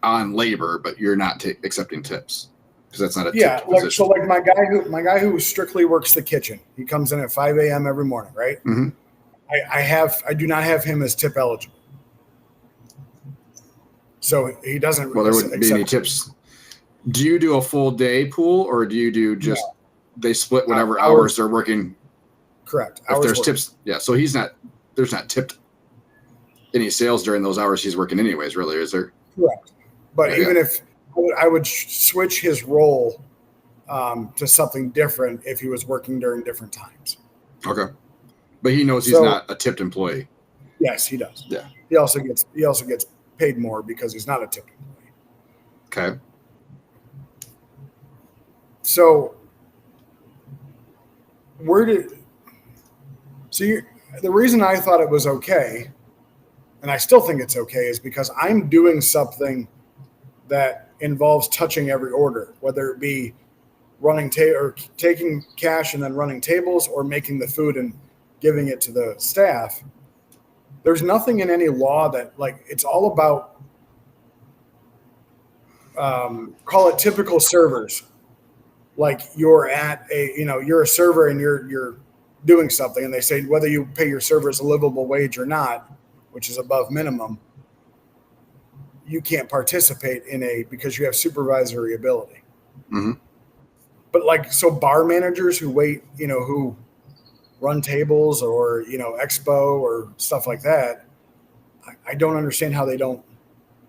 on labor, but you're not accepting tips because that's not a tipped position. So like my guy who strictly works the kitchen, he comes in at 5 a.m. every morning, right? Mm-hmm. I do not have him as tip eligible, so he doesn't. Well, there wouldn't be any tips. Do you do a full day pool, or do you do just they split whatever hours they're working? Correct. If there's tips, yeah. So there's not tipped any sales during those hours he's working anyways, really, is there? Correct. But even if I would switch his role to something different if he was working during different times. Okay. But he knows he's not a tipped employee. Yes, he does. Yeah. He also gets paid more because he's not a tipped employee. Okay. So the reason I thought it was okay, and I still think it's okay, is because I'm doing something that involves touching every order, whether it be running or taking cash and then running tables or making the food and giving it to the staff. There's nothing in any law that it's all about call it typical servers. Like you're at you're a server and you're doing something, and they say whether you pay your servers a livable wage or not, which is above minimum, you can't participate because you have supervisory ability. Mm-hmm. But so bar managers who who run tables or expo or stuff like that, I don't understand how they don't.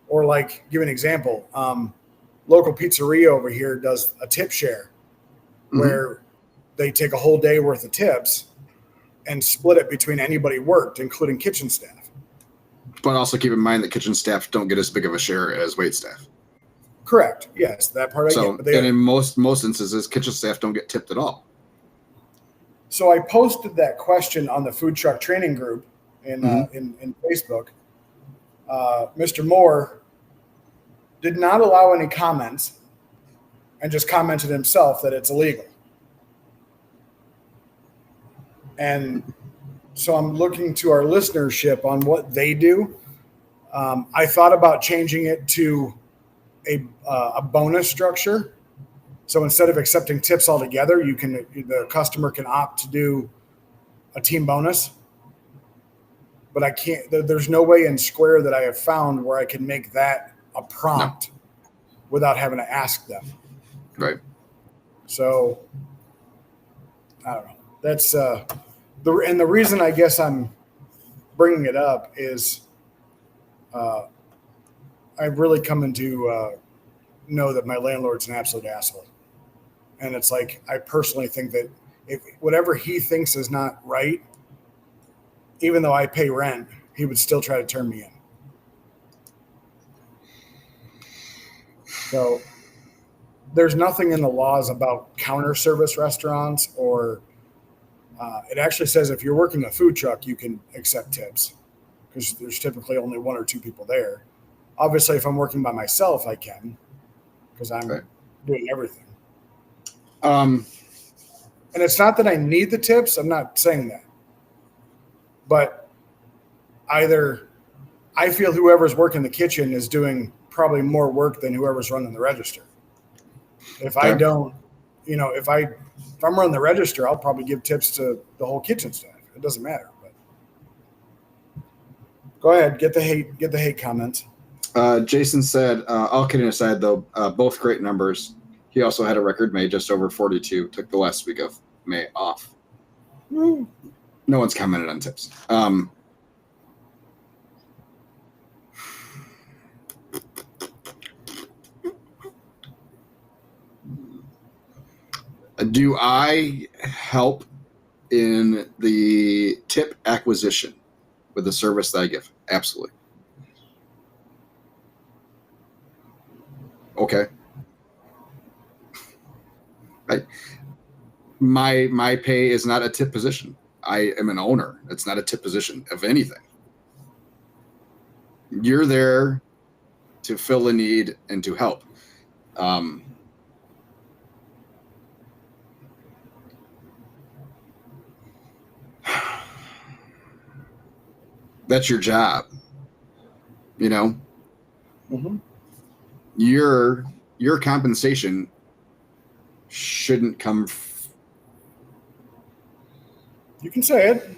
Or give an example, local pizzeria over here does a tip share where they take a whole day worth of tips and split it between anybody worked, including kitchen staff. But also keep in mind that kitchen staff don't get as big of a share as wait staff. Correct. Yes, that part I get. And in most instances, kitchen staff don't get tipped at all. So I posted that question on the food truck training group in Facebook. Mr. Moore did not allow any comments and just commented himself that it's illegal. And so I'm looking to our listenership on what they do. I thought about changing it to a bonus structure. So instead of accepting tips altogether, the customer can opt to do a team bonus. But I can't. There's no way in Square that I have found where I can make that a prompt without having to ask them. Right. So I don't know. That's the reason I guess I'm bringing it up is I've really come to know that my landlord's an absolute asshole. And it's like, I personally think that if whatever he thinks is not right, even though I pay rent, he would still try to turn me in. So there's nothing in the laws about counter service restaurants or it actually says if you're working a food truck, you can accept tips because there's typically only one or two people there. Obviously, if I'm working by myself, I can because I'm doing everything. And it's not that I need the tips. I'm not saying that. But either I feel whoever's working the kitchen is doing probably more work than whoever's running the register. If I don't, if I'm running the register, I'll probably give tips to the whole kitchen staff. It doesn't matter. But go ahead, get the hate comments. Jason said, all kidding aside, though, both great numbers. He also had a record May just over 42. Took the last week of May off. No one's commented on tips. Do I help in the tip acquisition with the service that I give? Absolutely. Okay. My pay is not a tip position. I am an owner. It's not a tip position of anything. You're there to fill a need and to help. That's your job. Mm-hmm. Your compensation shouldn't come. You can say it.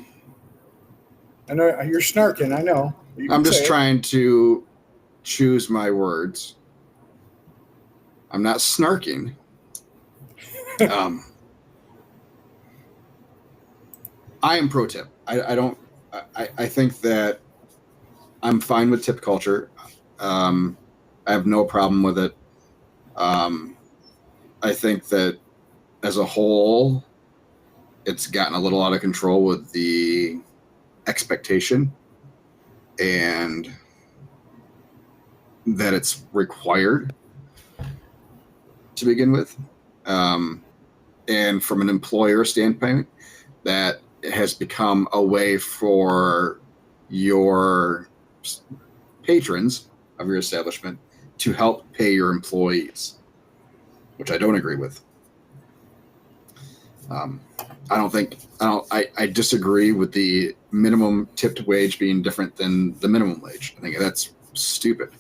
I know you're snarking. I know. I'm just trying to choose my words. I'm not snarking. I am pro tip. I think that I'm fine with tip culture. I have no problem with it. I think that as a whole, it's gotten a little out of control with the expectation and that it's required to begin with. And from an employer standpoint, that it has become a way for your patrons of your establishment to help pay your employees, which I don't agree with. I disagree with the minimum tipped wage being different than the minimum wage. I think that's stupid.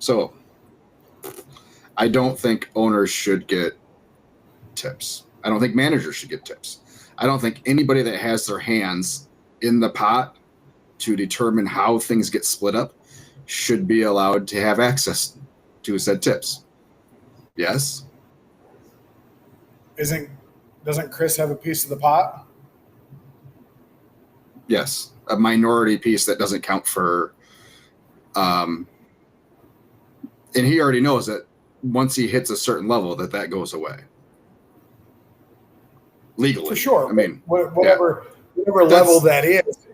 So I don't think owners should get tips. I don't think managers should get tips. I don't think anybody that has their hands in the pot to determine how things get split up should be allowed to have access to said tips. Yes. Doesn't Chris have a piece of the pot? Yes. A minority piece that doesn't count for, and he already knows that once he hits a certain level that goes away. Legally. For sure. I mean, whatever level that is,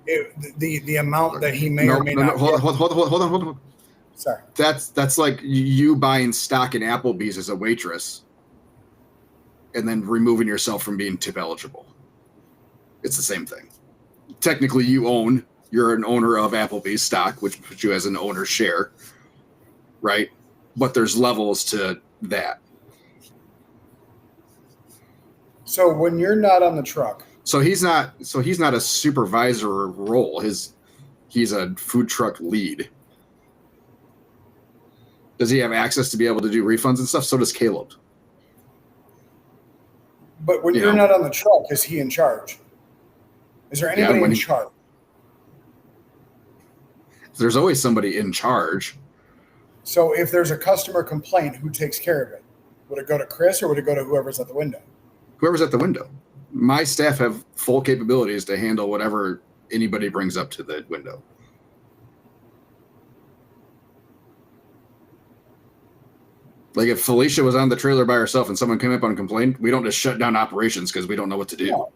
the amount that he may or may not. Hold on. Sorry. That's like you buying stock in Applebee's as a waitress. and then removing yourself from being tip eligible. It's the same thing. Technically, you're an owner of Applebee's stock, which puts you as an owner's share, right? But there's levels to that. So when you're not on the truck, so he's not a supervisor role. He's a food truck lead. Does he have access to be able to do refunds and stuff? So does Caleb. But when you're not on the truck, is he in charge? Is there anybody in charge? There's always somebody in charge. So if there's a customer complaint, who takes care of it? Would it go to Chris or would it go to whoever's at the window? Whoever's at the window. My staff have full capabilities to handle whatever anybody brings up to the window. Like if Felicia was on the trailer by herself and someone came up and complained, we don't just shut down operations because we don't know what to do. No.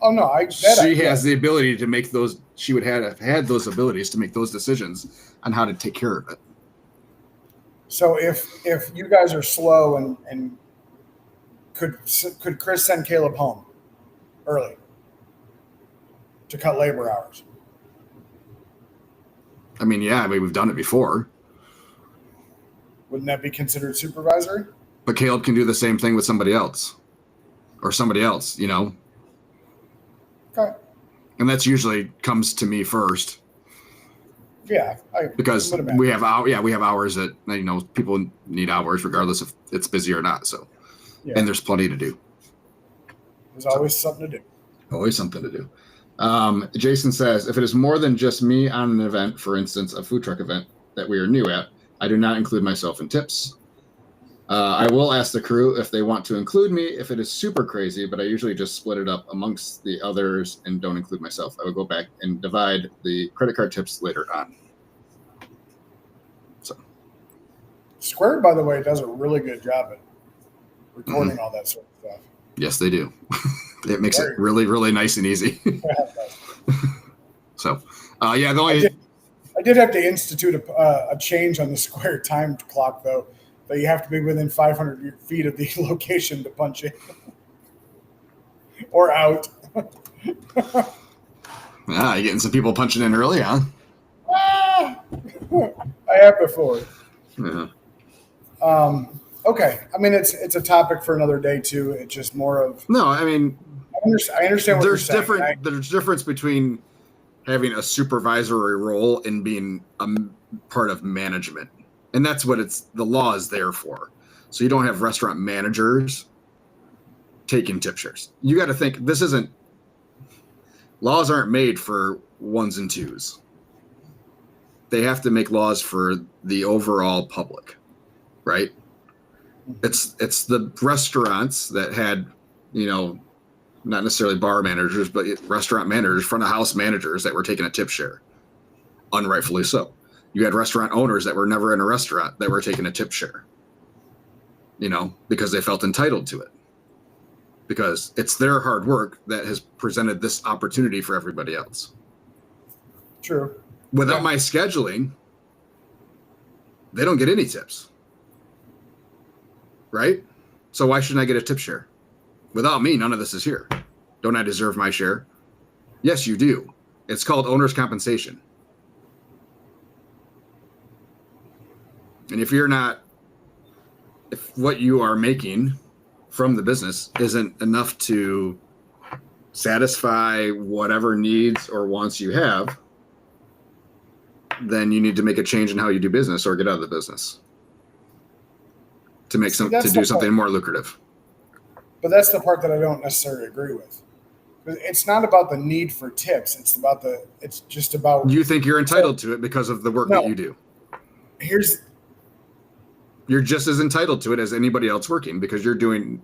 Oh no, she has the ability to make those. She would have had those abilities to make those decisions on how to take care of it. So if you guys are slow and could Chris send Caleb home early to cut labor hours? I mean, yeah, we've done it before. Wouldn't that be considered supervisory? But Caleb can do the same thing with somebody else, or somebody else, Okay. And that's usually comes to me first. Yeah, because we have hours that people need hours regardless if it's busy or not. So, and there's plenty to do. There's always something to do. Always something to do. Jason says, if it is more than just me on an event, for instance, a food truck event that we are new at, I do not include myself in tips. I will ask the crew if they want to include me if it is super crazy, but I usually just split it up amongst the others and don't include myself. I will go back and divide the credit card tips later on. So, Square, by the way, does a really good job at recording all that sort of stuff. Yes, they do. It makes it really, really nice and easy. So, I did have to institute a change on the Square time clock, though. That you have to be within 500 feet of the location to punch in or out. You're getting some people punching in early, huh? I have before. Yeah. Okay. I mean, it's a topic for another day too. It's just more of. No, I mean, I understand what you're saying. There's difference between having a supervisory role and being a part of management. And that's what the law is there for. So you don't have restaurant managers taking tip shares. You got to think laws aren't made for ones and twos. They have to make laws for the overall public, right? It's the restaurants that had, not necessarily bar managers, but restaurant managers, front of house managers that were taking a tip share, unrightfully so. You had restaurant owners that were never in a restaurant that were taking a tip share, because they felt entitled to it. Because it's their hard work that has presented this opportunity for everybody else. True. Without my scheduling, they don't get any tips. Right? So why shouldn't I get a tip share? Without me, none of this is here. Don't I deserve my share? Yes, you do. It's called owner's compensation. And if what you are making from the business isn't enough to satisfy whatever needs or wants you have, then you need to make a change in how you do business or get out of the business to do something more lucrative. But that's the part that I don't necessarily agree with. It's not about the need for tips. It's just about. You think you're entitled to it because of the work that you do. You're just as entitled to it as anybody else working because you're doing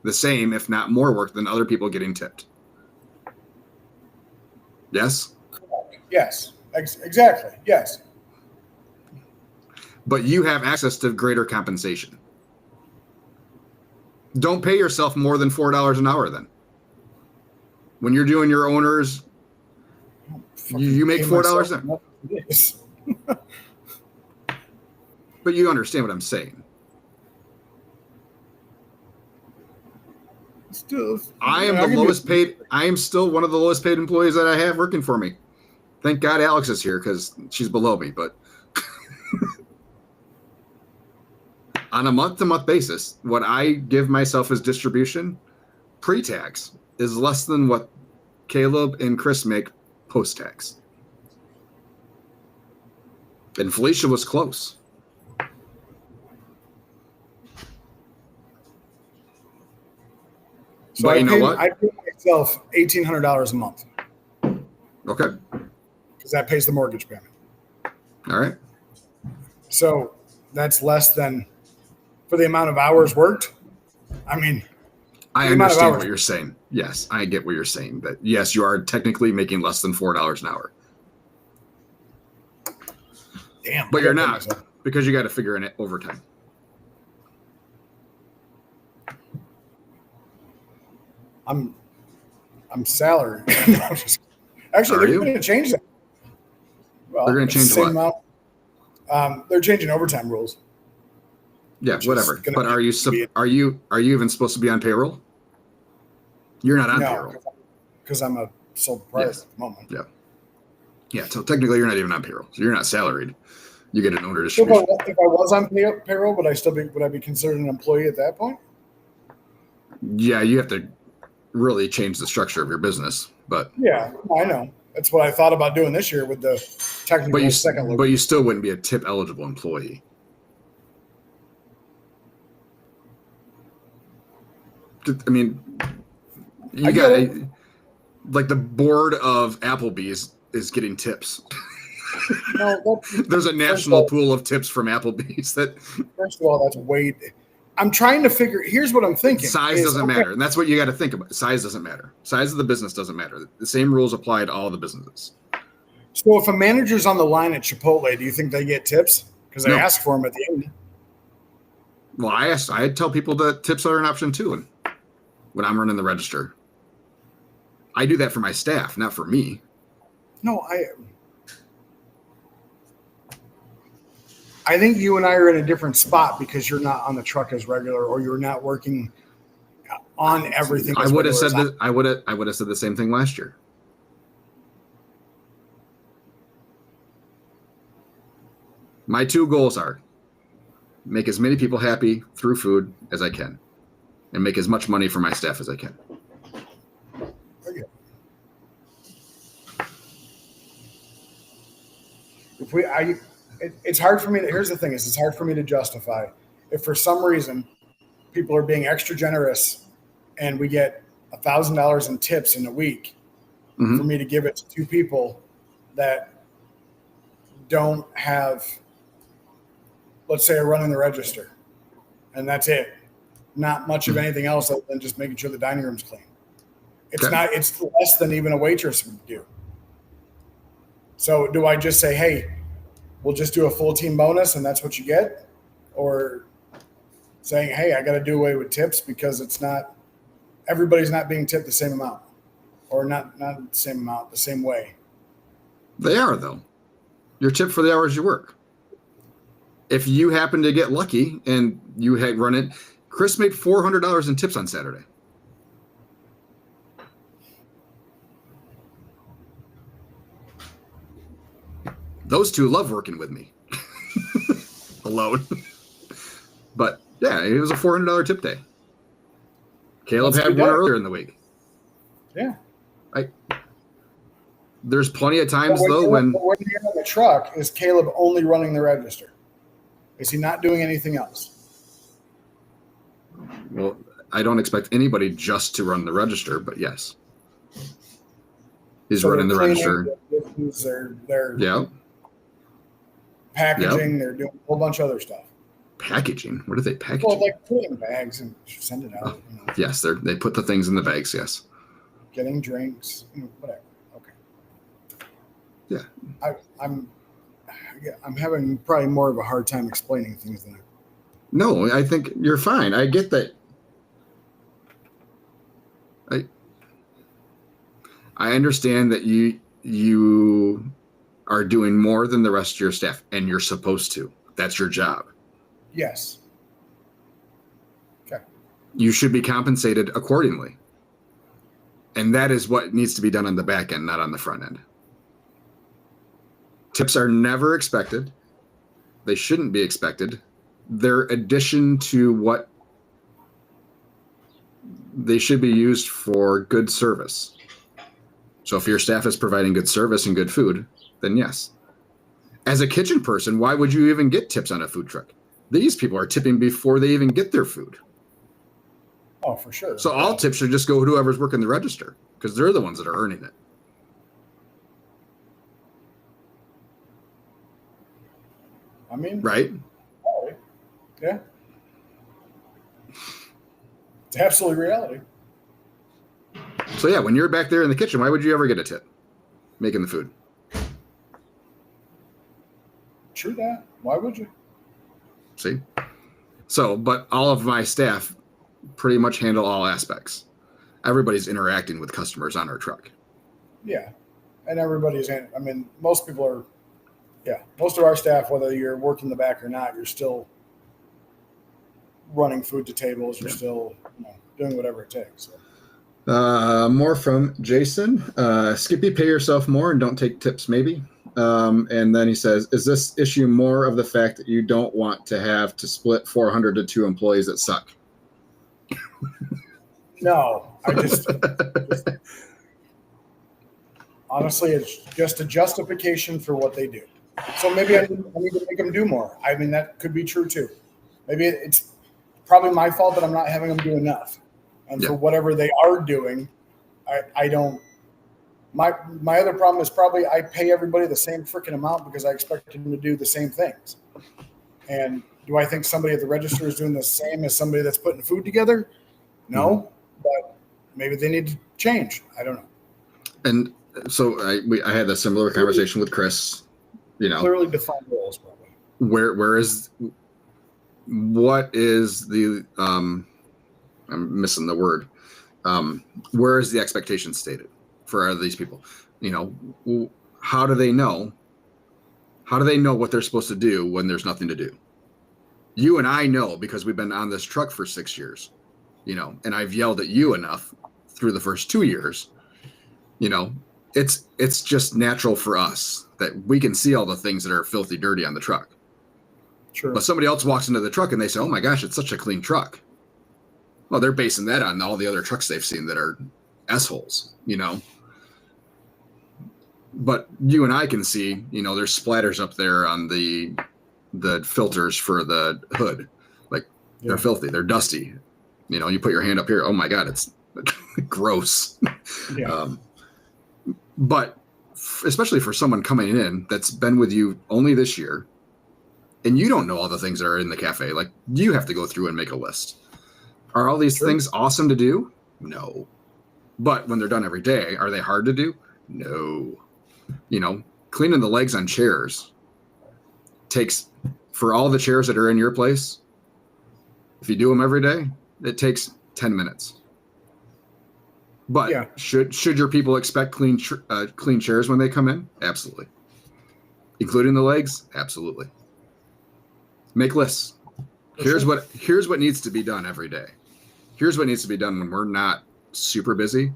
the same, if not more work than other people getting tipped. Yes? Yes, exactly. Yes. But you have access to greater compensation. Don't pay yourself more than $4 an hour then. When you're doing your owners, you make $4 an hour. But you understand what I'm saying. I am the lowest paid. I am still one of the lowest paid employees that I have working for me. Thank God Alex is here because she's below me. But on a month-to-month basis, what I give myself as distribution pre-tax is less than what Caleb and Chris make post-tax. And Felicia was close. So but you know what? I pay myself $1,800 a month. Okay. Because that pays the mortgage payment. All right. So that's less than for the amount of hours worked. I mean, I understand what you're saying. Yes, I get what you're saying. That yes, you are technically making less than $4 an hour. Damn. But you're not because you got to figure in it overtime. I'm salary. Actually, they're going to change that. Well, they're going to change what? They're changing overtime rules. Yeah, whatever. But are you even supposed to be on payroll? You're not on payroll because I'm a sole proprietor at the moment. Yeah. Yeah. So technically, you're not even on payroll. So you're not salaried. You get an owner distribution. So if I was on payroll, would I be considered an employee at that point? Yeah, you have to really change the structure of your business. But yeah, I know. That's what I thought about doing this year with the technical second look. But you still wouldn't be a tip eligible employee. I mean, you got like the board of Applebee's is getting tips. No, there's a national pool of tips from Applebee's. First of all, that's way. I'm trying to figure. Here's what I'm thinking. Size doesn't matter, and that's what you got to think about. Size doesn't matter. Size of the business doesn't matter. The same rules apply to all the businesses. So, if a manager's on the line at Chipotle, do you think they get tips? Because I ask for them at the end. Well, I tell people that tips are an option too, and when I'm running the register, I do that for my staff, not for me. No, I think you and I are in a different spot because you're not on the truck as regular, or you're not working on everything. I would have said that. I would have said the same thing last year. My two goals are make as many people happy through food as I can, and make as much money for my staff as I can. Okay. It's hard for me. Here's the thing: it's hard for me to justify if for some reason people are being extra generous, and we get $1,000 in tips in a week, for me to give it to two people that don't have, let's say, are running the register, and that's it. Not much of anything else other than just making sure the dining room's clean. It's not. It's less than even a waitress would do. So do I just say, hey, we'll just do a full team bonus and that's what you get? Or saying, hey, I got to do away with tips because it's not, everybody's not being tipped the same amount, or not the same amount, the same way. They are, though. You're tipped for the hours you work. If you happen to get lucky and you had run it, Chris made $400 in tips on Saturday. Those two love working with me alone. But yeah, it was a $400 tip day. Caleb had one earlier in the week. Yeah. There's plenty of times when you're on the truck, is Caleb only running the register? Is he not doing anything else? Well, I don't expect anybody just to run the register, but yes. He's running the register. They're packaging. They're doing a whole bunch of other stuff. Packaging? What are they packaging? Well, like putting bags and send it out. Oh, yes, they put the things in the bags. Yes. Getting drinks, whatever. Okay. Yeah. I'm having probably more of a hard time explaining things than No, I think you're fine. I get that. I understand that you are doing more than the rest of your staff, and you're supposed to. That's your job. Yes. Okay. you should be compensated accordingly. And that is what needs to be done on the back end, not on the front end. Tips are never expected. They shouldn't be expected. They're addition to what they should be used for good service. So if your staff is providing good service and good food, then yes. As a kitchen person, why would you even get tips on a food truck? These people are tipping before they even get their food. Oh, for sure. So all tips should just go to whoever's working the register because they're the ones that are earning it. I mean, right? Yeah. It's absolutely reality. So yeah, when you're back there in the kitchen, why would you ever get a tip making the food? True that. Why would you? See? So, but all of my staff pretty much handle all aspects. Everybody's interacting with customers on our truck. Yeah. And most people are, most of our staff, whether you're working the back or not, you're still running food to tables. You're still doing whatever it takes. So. More from Jason. Skippy, pay yourself more and don't take tips, maybe. And then he says, is this issue more of the fact that you don't want to have to split 400 to 2 employees that suck? No, honestly, it's just a justification for what they do. So maybe I need to make them do more. I mean, that could be true too. Maybe it's probably my fault that I'm not having them do enough. And for whatever they are doing, I don't. My other problem is probably I pay everybody the same freaking amount because I expect them to do the same things. And do I think somebody at the register is doing the same as somebody that's putting food together? No, but maybe they need to change. I don't know. And so I had a similar conversation with Chris. Clearly defined roles, probably. What is the I'm missing the word. Where is the expectation stated for these people? How do they know? How do they know what they're supposed to do when there's nothing to do? You and I know because we've been on this truck for 6 years, and I've yelled at you enough through the first 2 years. It's just natural for us that we can see all the things that are filthy dirty on the truck. Sure. But somebody else walks into the truck and they say, oh my gosh, it's such a clean truck. Well, they're basing that on all the other trucks they've seen that are assholes, But you and I can see, there's splatters up there on the filters for the hood. Like they're filthy, they're dusty. You put your hand up here, oh my God, it's gross. Yeah. But especially for someone coming in that's been with you only this year, and you don't know all the things that are in the cafe, like you have to go through and make a list. Are all these things awesome to do? No. But when they're done every day, are they hard to do? No. Cleaning the legs on chairs takes, for all the chairs that are in your place, if you do them every day, it takes 10 minutes. But should your people expect clean chairs when they come in? Absolutely. Including the legs? Absolutely. Make lists. Here's what needs to be done every day. Here's what needs to be done when we're not super busy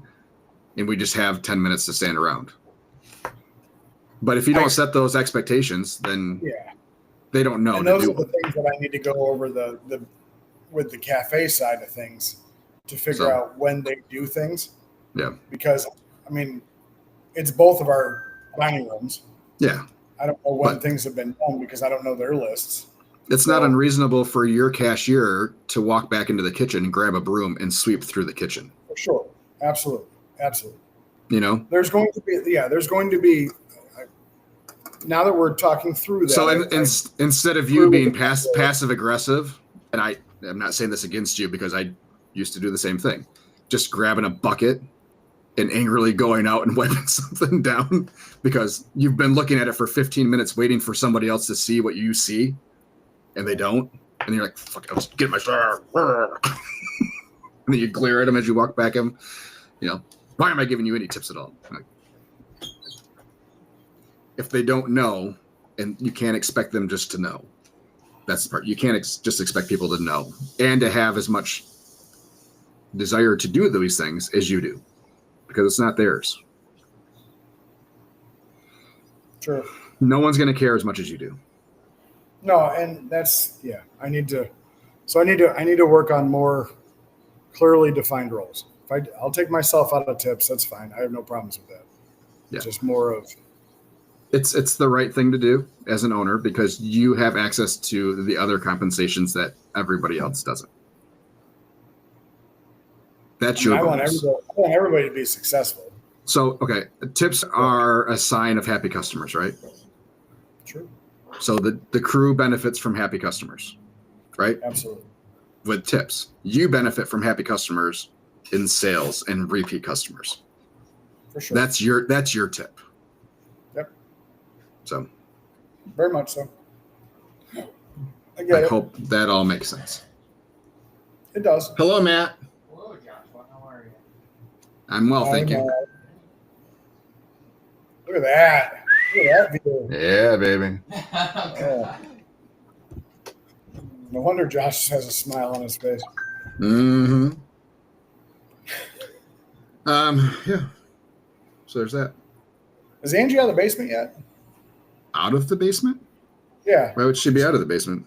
and we just have 10 minutes to stand around. But if you don't set those expectations, then they don't know. And those are the things that I need to go over with the cafe side of things to figure out when they do things. Yeah. Because, it's both of our dining rooms. Yeah. I don't know when things have been done because I don't know their lists. It's not unreasonable for your cashier to walk back into the kitchen and grab a broom and sweep through the kitchen. For sure. Absolutely. There's going to be, now that we're talking through that. So instead of you being passive aggressive, and I'm not saying this against you because I used to do the same thing, just grabbing a bucket and angrily going out and wiping something down because you've been looking at it for 15 minutes waiting for somebody else to see what you see and they don't. And you're like, fuck, I'll just get my star. And then you glare at them as you walk back at them. Why am I giving you any tips at all? If they don't know, and you can't expect them just to know. That's the part. You can't just expect people to know and to have as much desire to do these things as you do, because it's not theirs. True. No one's going to care as much as you do. No, and that's I need to work on more clearly defined roles. I'll take myself out of tips. That's fine. I have no problems with that. Yeah. Just more of it's the right thing to do as an owner, because you have access to the other compensations that everybody else doesn't. That's your bonus. I want everybody to be successful. So, okay, tips are a sign of happy customers, right? True. So the crew benefits from happy customers, right? Absolutely. With tips, you benefit from happy customers in sales and repeat customers. For sure. That's your tip. Yep. So. Very much so. I hope that all makes sense. It does. Hello, Matt. Hello, Joshua. How are you? I'm well, thank you. Look at that. Look at that view. Yeah, baby. Yeah. No wonder Josh has a smile on his face. Mm-hmm. Yeah. So there's that. Is Angie out of the basement yet? Out of the basement? Yeah. Why would she be out of the basement?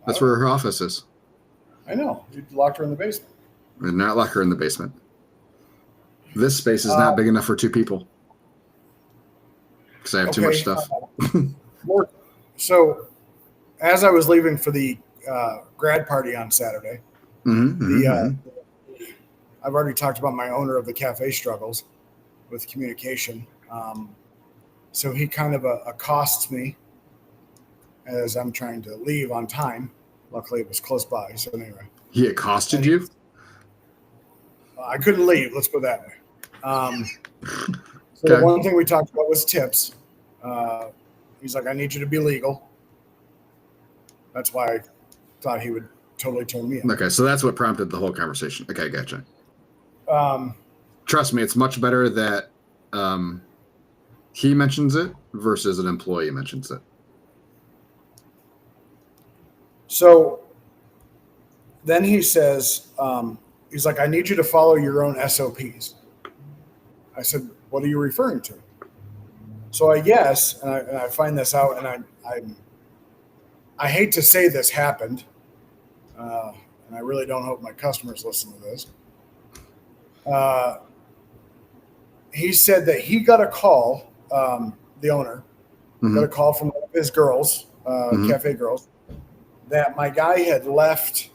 That's where her office is. I know. You locked her in the basement. We did not lock her in the basement. This space is not big enough for two people. Because I have too much stuff. So, as I was leaving for the grad party on Saturday, I've already talked about my owner of the cafe struggles with communication. So he kind of accosts me as I'm trying to leave on time. Luckily, it was close by. So anyway, he accosted you? I couldn't leave. Let's go that way. So the one thing we talked about was tips. He's like, I need you to be legal. That's why I thought he would totally turn me in. Okay, so that's what prompted the whole conversation. Okay, gotcha. Um, Trust me, it's much better that he mentions it versus an employee mentions it. So then he says, he's like, I need you to follow your own SOPs. I said, what are you referring to? So I guess, and I find this out, and I hate to say this happened, and I really don't hope my customers listen to this. He said that he got a call, the owner, got a call from one of his girls, cafe girls, that my guy had left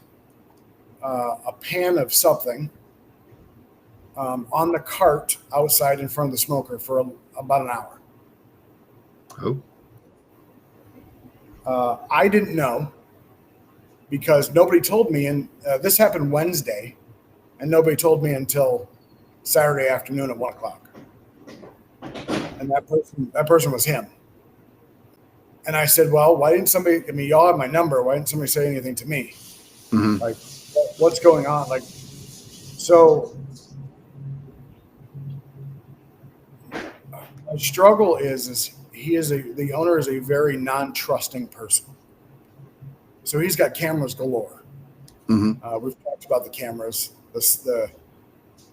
a pan of something on the cart outside in front of the smoker for about an hour. Oh. I didn't know because nobody told me, and this happened Wednesday, and nobody told me until Saturday afternoon at 1:00. And that person was him. And I said, well, why didn't somebody, I mean, y'all have my number. Why didn't somebody say anything to me? Like, what's going on? Like, so the struggle is the owner is a very non-trusting person. So he's got cameras galore. We've talked about the cameras.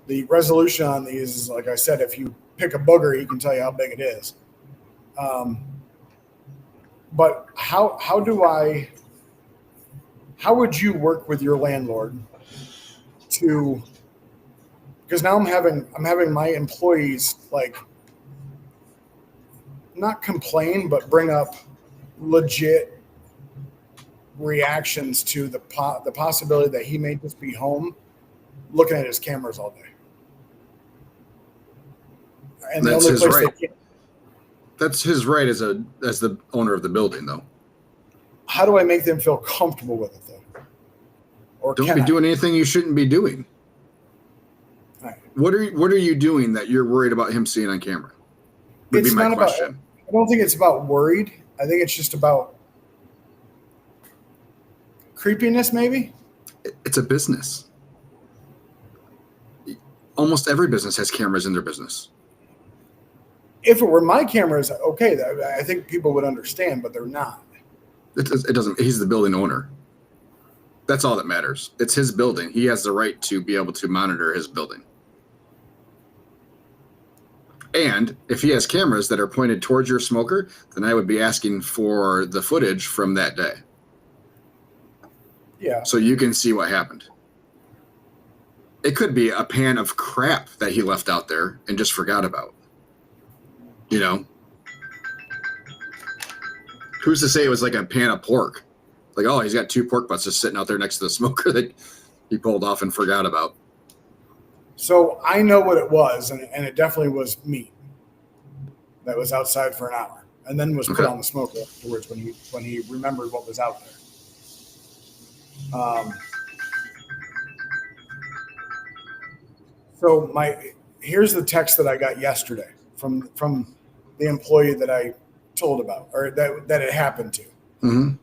The resolution on these is, like I said, if you pick a booger, he can tell you how big it is. But how would you work with your landlord to, because now I'm having my employees like not complain, but bring up legit reactions to the possibility that he may just be home looking at his cameras all day. And that's his right. That's his right as the owner of the building, though. How do I make them feel comfortable with it, though? Or don't be doing anything you shouldn't be doing. Right. What are you doing that you're worried about him seeing on camera? Would be my question. I don't think it's about worried. I think it's just about creepiness, maybe. It's a business. Almost every business has cameras in their business. If it were my cameras, okay, I think people would understand, but they're not. It doesn't. He's the building owner. That's all that matters. It's his building. He has the right to be able to monitor his building. And if he has cameras that are pointed towards your smoker, then I would be asking for the footage from that day. Yeah. So you can see what happened. It could be a pan of crap that he left out there and just forgot about. You know? Who's to say it was like a pan of pork? Like, oh, he's got 2 pork butts just sitting out there next to the smoker that he pulled off and forgot about. So I know what it was, and it definitely was meat that was outside for an hour, and then was put on the smoker afterwards when he remembered what was out there. So here's the text that I got yesterday from the employee that I told about, or that it happened to. Mm-hmm.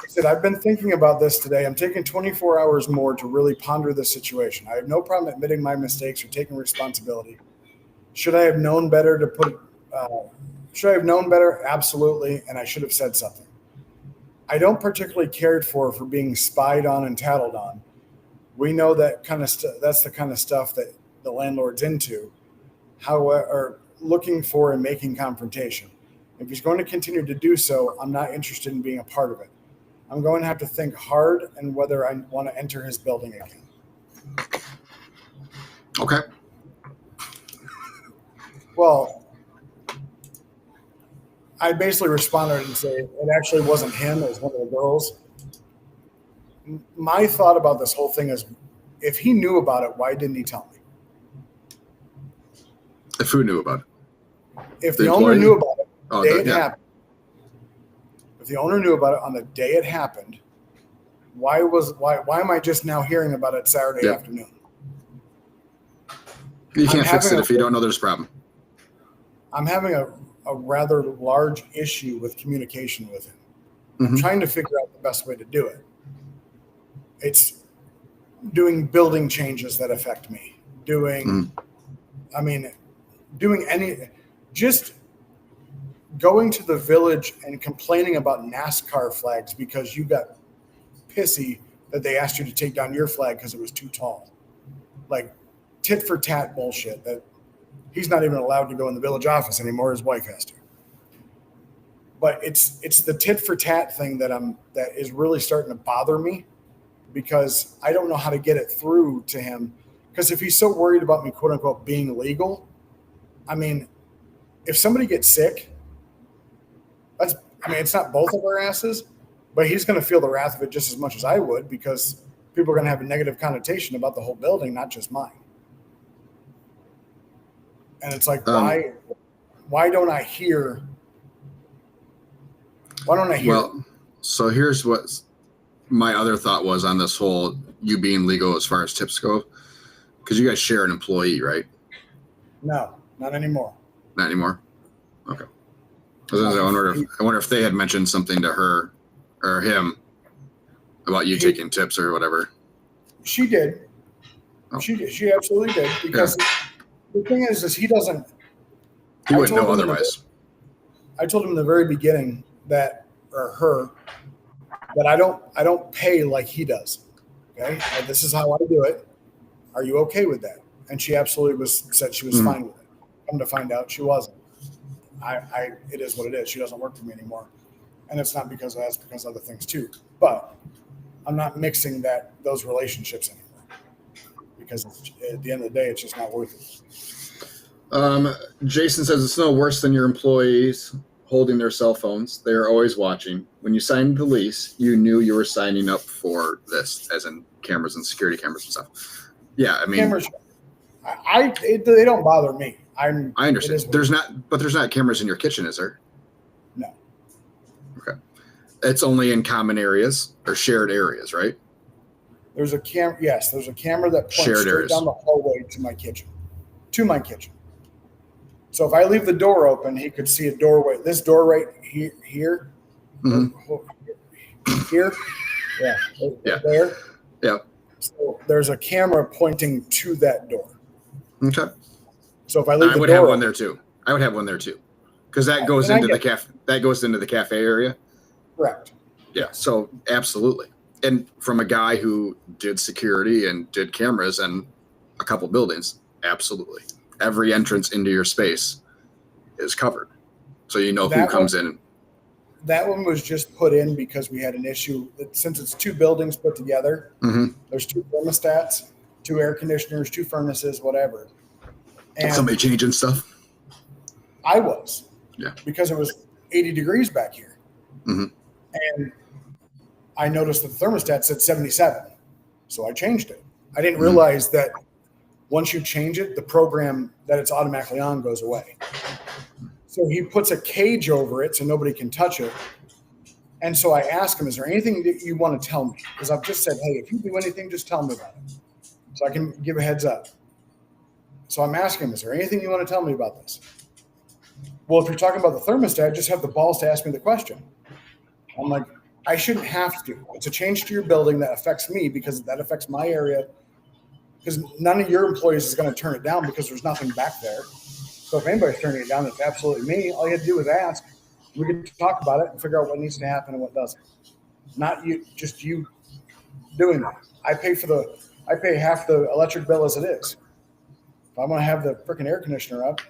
He said, I've been thinking about this today. I'm taking 24 hours more to really ponder this situation. I have no problem admitting my mistakes or taking responsibility. Should I have known better should I have known better? Absolutely. And I should have said something. I don't particularly cared for being spied on and tattled on. We know that kind of that's the kind of stuff that the landlord's into. However, looking for and making confrontation. If he's going to continue to do so, I'm not interested in being a part of it. I'm going to have to think hard and whether I want to enter his building again. Okay. Well, I basically responded and said it actually wasn't him, it was one of the girls. My thought about this whole thing is, if he knew about it, why didn't he tell me? If who knew about it? If the owner knew about it, the day it happened. If the owner knew about it on the day it happened, why am I just now hearing about it Saturday afternoon? You can't fix it if you don't know there's a problem. I'm having a rather large issue with communication with him. Mm-hmm. I'm trying to figure out the best way to do it. It's doing building changes that affect me. Just going to the village and complaining about NASCAR flags because you got pissy that they asked you to take down your flag because it was too tall. Like tit for tat bullshit that he's not even allowed to go in the village office anymore. His wife has to. But it's the tit for tat thing that is really starting to bother me, because I don't know how to get it through to him. Because if he's so worried about me, quote unquote, being legal, I mean, if somebody gets sick, it's not both of our asses, but he's going to feel the wrath of it just as much as I would, because people are going to have a negative connotation about the whole building, not just mine. And it's like, why don't I hear? Well, so here's what my other thought was on this whole you being legal as far as tips go, because you guys share an employee, right? No, not anymore. Not anymore. Okay. I wonder if they had mentioned something to her or him about you taking tips or whatever. She did. Oh. She did. She absolutely did. Because the thing is he doesn't. He wouldn't know otherwise. I told him in the very beginning that I don't pay like he does. Okay, and this is how I do it. Are you okay with that? And she absolutely said she was fine with it. Come to find out, she wasn't. It is what it is. She doesn't work for me anymore, and it's not because of that. It's because of other things too. But I'm not mixing those relationships anymore, because at the end of the day, it's just not worth it. Jason says it's no worse than your employees holding their cell phones. They are always watching. When you signed the lease, you knew you were signing up for this, as in cameras and security cameras and stuff. Yeah, I mean, cameras. They don't bother me. I understand. There's not cameras in your kitchen, is there? No. Okay. It's only in common areas or shared areas, right? There's a camera. Yes, there's a camera that points shared straight areas down the hallway to my kitchen. So if I leave the door open, he could see a doorway. This door right here. Mm-hmm. Here. Yeah. There. Yeah. So there's a camera pointing to that door. Okay. So if I leave, I would have one there too. Because that goes into the cafe. That goes into the cafe area. Correct. Yeah. So absolutely. And from a guy who did security and did cameras and a couple buildings, absolutely. Every entrance into your space is covered. So you know who comes in. That one was just put in because we had an issue. Since it's 2 buildings put together, there's 2 thermostats, 2 air conditioners, 2 furnaces, whatever. And somebody changing stuff? I was. Yeah. Because it was 80 degrees back here. Mm-hmm. And I noticed that the thermostat said 77. So I changed it. I didn't realize that once you change it, the program that it's automatically on goes away. So he puts a cage over it so nobody can touch it. And so I asked him, is there anything that you want to tell me? Because I've just said, hey, if you do anything, just tell me about it. So I can give a heads up. So I'm asking him, is there anything you want to tell me about this? Well, if you're talking about the thermostat, just have the balls to ask me the question. I'm like, I shouldn't have to. It's a change to your building that affects me because that affects my area. Because none of your employees is going to turn it down because there's nothing back there. So if anybody's turning it down, it's absolutely me. All you have to do is ask. We can talk about it and figure out what needs to happen and what doesn't. Not you, just you doing that. I pay half the electric bill as it is. If I want to have the freaking air conditioner up,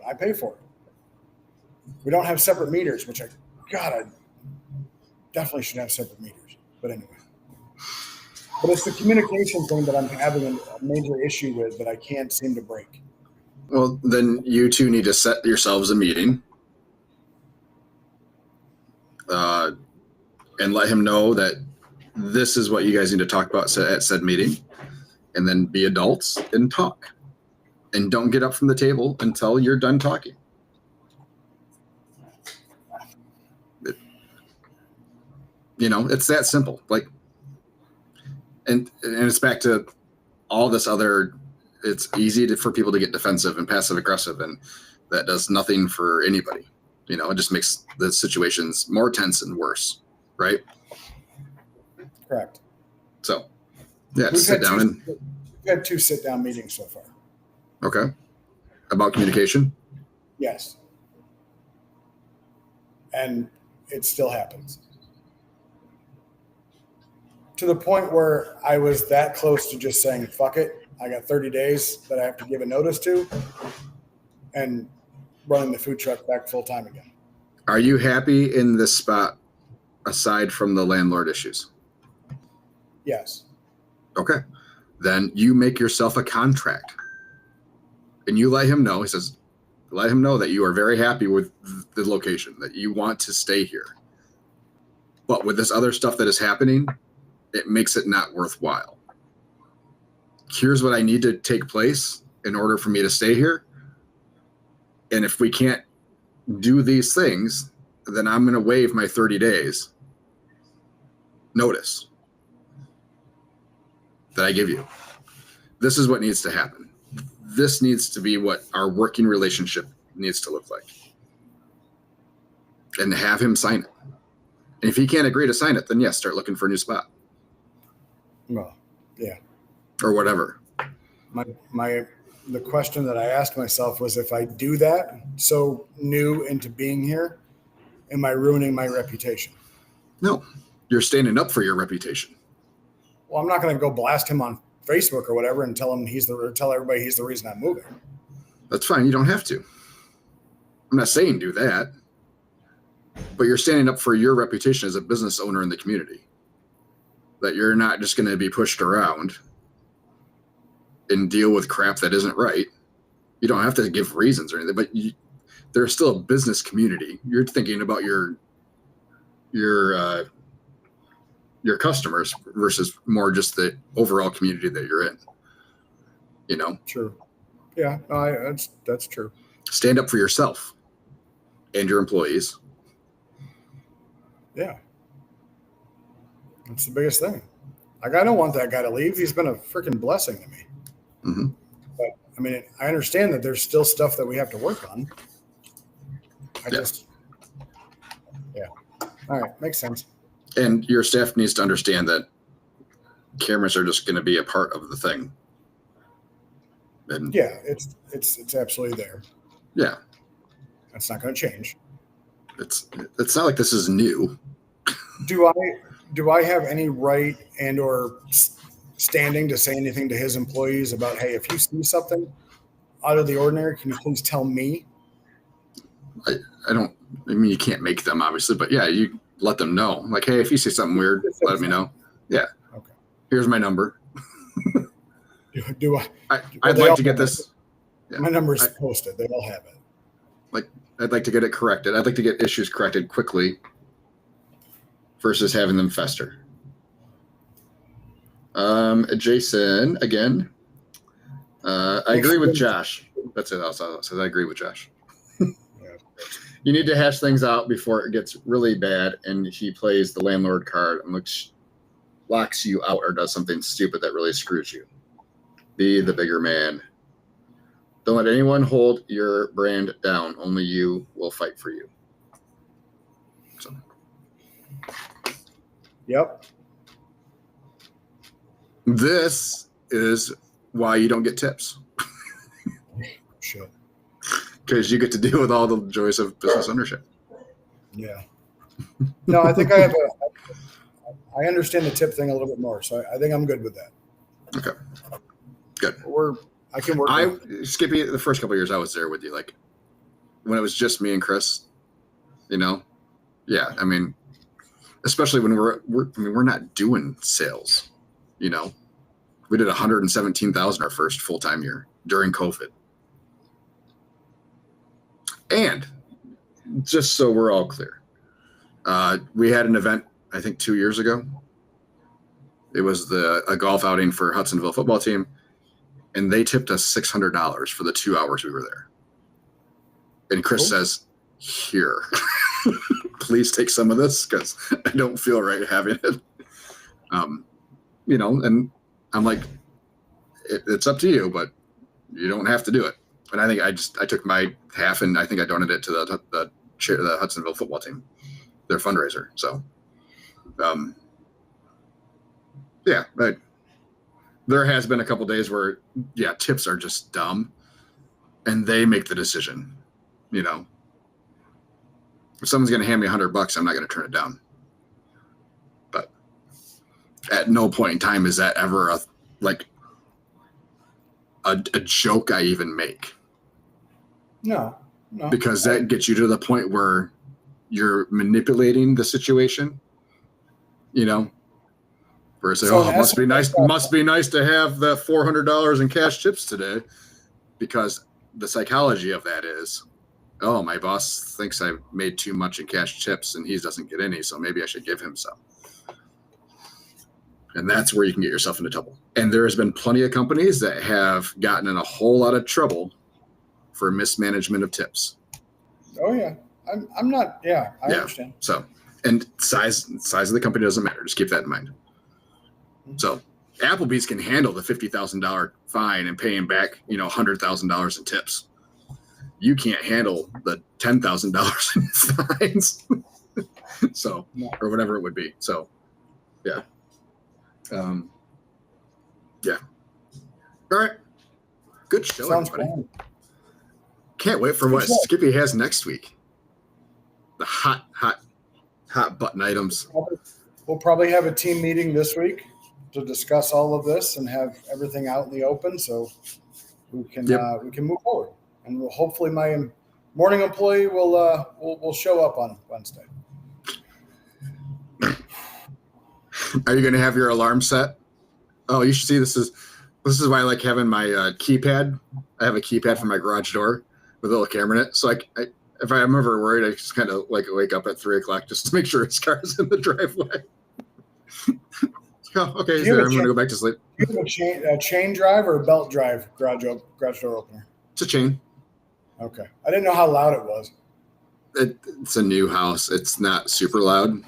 I pay for it. We don't have separate meters, which I definitely should have separate meters. But anyway. But it's the communication thing that I'm having a major issue with that I can't seem to break. Well, then you two need to set yourselves a meeting and let him know that this is what you guys need to talk about at said meeting, and then be adults and talk. And don't get up from the table until you're done talking. It's that simple. And it's back to all this other. It's easy for people to get defensive and passive aggressive, and that does nothing for anybody. It just makes the situations more tense and worse, right? Correct. So, yeah, sit down. We've had 2 sit-down meetings so far. Okay. About communication? Yes. And it still happens. To the point where I was that close to just saying, fuck it. I got 30 days that I have to give a notice to and running the food truck back full time again. Are you happy in this spot aside from the landlord issues? Yes. Okay. Then you make yourself a contract and you let him know. He says, let him know that you are very happy with the location, that you want to stay here. But with this other stuff that is happening, it makes it not worthwhile. Here's what I need to take place in order for me to stay here. And if we can't do these things, then I'm going to waive my 30 days notice that I give you. This is what needs to happen. This needs to be what our working relationship needs to look like. And have him sign it. And if he can't agree to sign it, then yes, start looking for a new spot. Well, yeah. Or whatever. The question that I asked myself was, if I do that, so new into being here, am I ruining my reputation? No, you're standing up for your reputation. Well, I'm not going to go blast him on Facebook or whatever and tell everybody he's the reason I'm moving. That's fine. You don't have to. I'm not saying do that, but you're standing up for your reputation as a business owner in the community. That you're not just going to be pushed around and deal with crap that isn't right. You don't have to give reasons or anything, but there's still a business community. You're thinking about your customers versus more just the overall community that you're in. True. Yeah, no, that's true. Stand up for yourself and your employees. Yeah. That's the biggest thing. I don't want that guy to leave. He's been a freaking blessing to me. Mm-hmm. But I mean, I understand that there's still stuff that we have to work on. All right. Makes sense. And your staff needs to understand that cameras are just going to be a part of the thing. And yeah, it's absolutely there. Yeah. That's not going to change. It's not like this is new. Do do I have any right and or standing to say anything to his employees about, hey, if you see something out of the ordinary, can you please tell me? I don't. I mean, you can't make them obviously, but yeah, you let them know. Like, hey, if you see something weird, let me know. Yeah. Okay. Here's my number. Do I? I'd like to get this. Yeah. My number is posted. They all have it. Like, I'd like to get it corrected. I'd like to get issues corrected quickly versus having them fester. Jason, again. I agree with Josh. That's it. I agree with Josh. You need to hash things out before it gets really bad and he plays the landlord card and locks you out or does something stupid that really screws you. Be the bigger man. Don't let anyone hold your brand down. Only you will fight for you. So. Yep. This is why you don't get tips. Shit. Because you get to deal with all the joys of business ownership. Yeah. No, I think I understand the tip thing a little bit more, so I think I'm good with that. Okay. Good. I can work. Skippy, the first couple of years I was there with you, like when it was just me and Chris, yeah. I mean, especially when we're not doing sales, we did 117,000 our first full-time year during COVID. And just so we're all clear, we had an event, I think 2 years ago. It was a golf outing for Hudsonville football team. And they tipped us $600 for the 2 hours we were there. And Chris says, here, please take some of this because I don't feel right having it. And I'm like, it's up to you, but you don't have to do it. And I think I took my half and I think I donated it to the Hudsonville football team, their fundraiser. So, yeah, there has been a couple days where, tips are just dumb and they make the decision, If someone's going to hand me $100, I'm not going to turn it down. But at no point in time is that ever a joke I even make. No. Because that gets you to the point where you're manipulating the situation, Where it's must be nice to have the $400 in cash tips today, because the psychology of that is, my boss thinks I made too much in cash tips and he doesn't get any, so maybe I should give him some. And that's where you can get yourself into trouble. And there has been plenty of companies that have gotten in a whole lot of trouble for mismanagement of tips. Oh yeah, I'm not. Yeah, I understand. So, and size of the company doesn't matter. Just keep that in mind. So Applebee's can handle the $50,000 fine and pay him back, $100,000 in tips. You can't handle the $10,000 in fines. So, or whatever it would be. So, yeah. Yeah. All right. Good show, Sounds everybody. fun. Can't wait for what Skippy has next week. The hot button items. We'll probably have a team meeting this week to discuss all of this and have everything out in the open, so we can move forward. And hopefully my morning employee will show up on Wednesday. Are you going to have your alarm set? Oh, you should see this is why I like having my keypad. I have a keypad for my garage door with a little camera in it. So if I'm ever worried, I just kind of wake up at 3:00 just to make sure his car's in the driveway. Oh, okay, I'm going to go back to sleep. Do you have a chain drive or a belt drive garage door opener? It's a chain. Okay. I didn't know how loud it was. It's a new house. It's not super loud.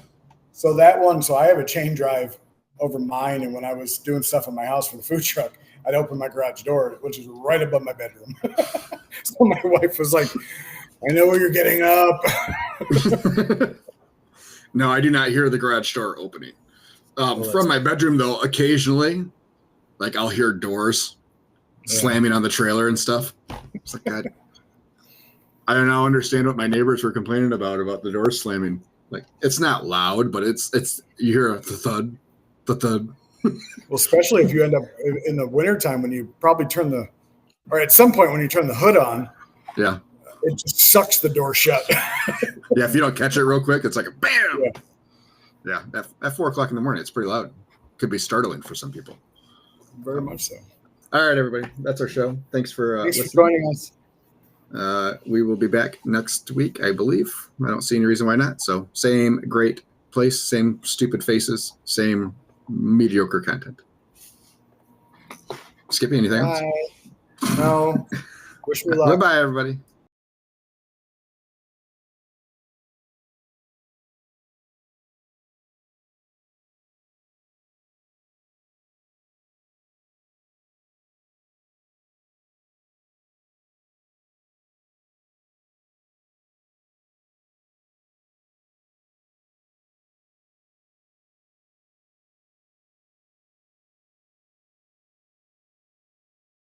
So I have a chain drive over mine, and when I was doing stuff in my house for the food truck, I'd open my garage door, which is right above my bedroom. So my wife was like, I know where you're getting up. No, I do not hear the garage door opening. From my bedroom, though, occasionally, I'll hear doors slamming on the trailer and stuff. It's like, God, I don't understand what my neighbors were complaining about the doors slamming. Like it's not loud, but it's you hear the thud. Well, especially if you end up in the wintertime when you probably or at some point when you turn the hood on, Yeah. it just sucks the door shut. Yeah, if you don't catch it real quick, it's like a bam. Yeah. Yeah, at 4 o'clock in the morning, it's pretty loud. Could be startling for some people. Very much so. All right, everybody, that's our show. Thanks for Thanks for listening. joining us. We will be back next week, I believe. I don't see any reason why not. So same great place, same stupid faces, same mediocre content. Skippy, anything else? Bye. No. Wish me luck. Bye-bye, everybody.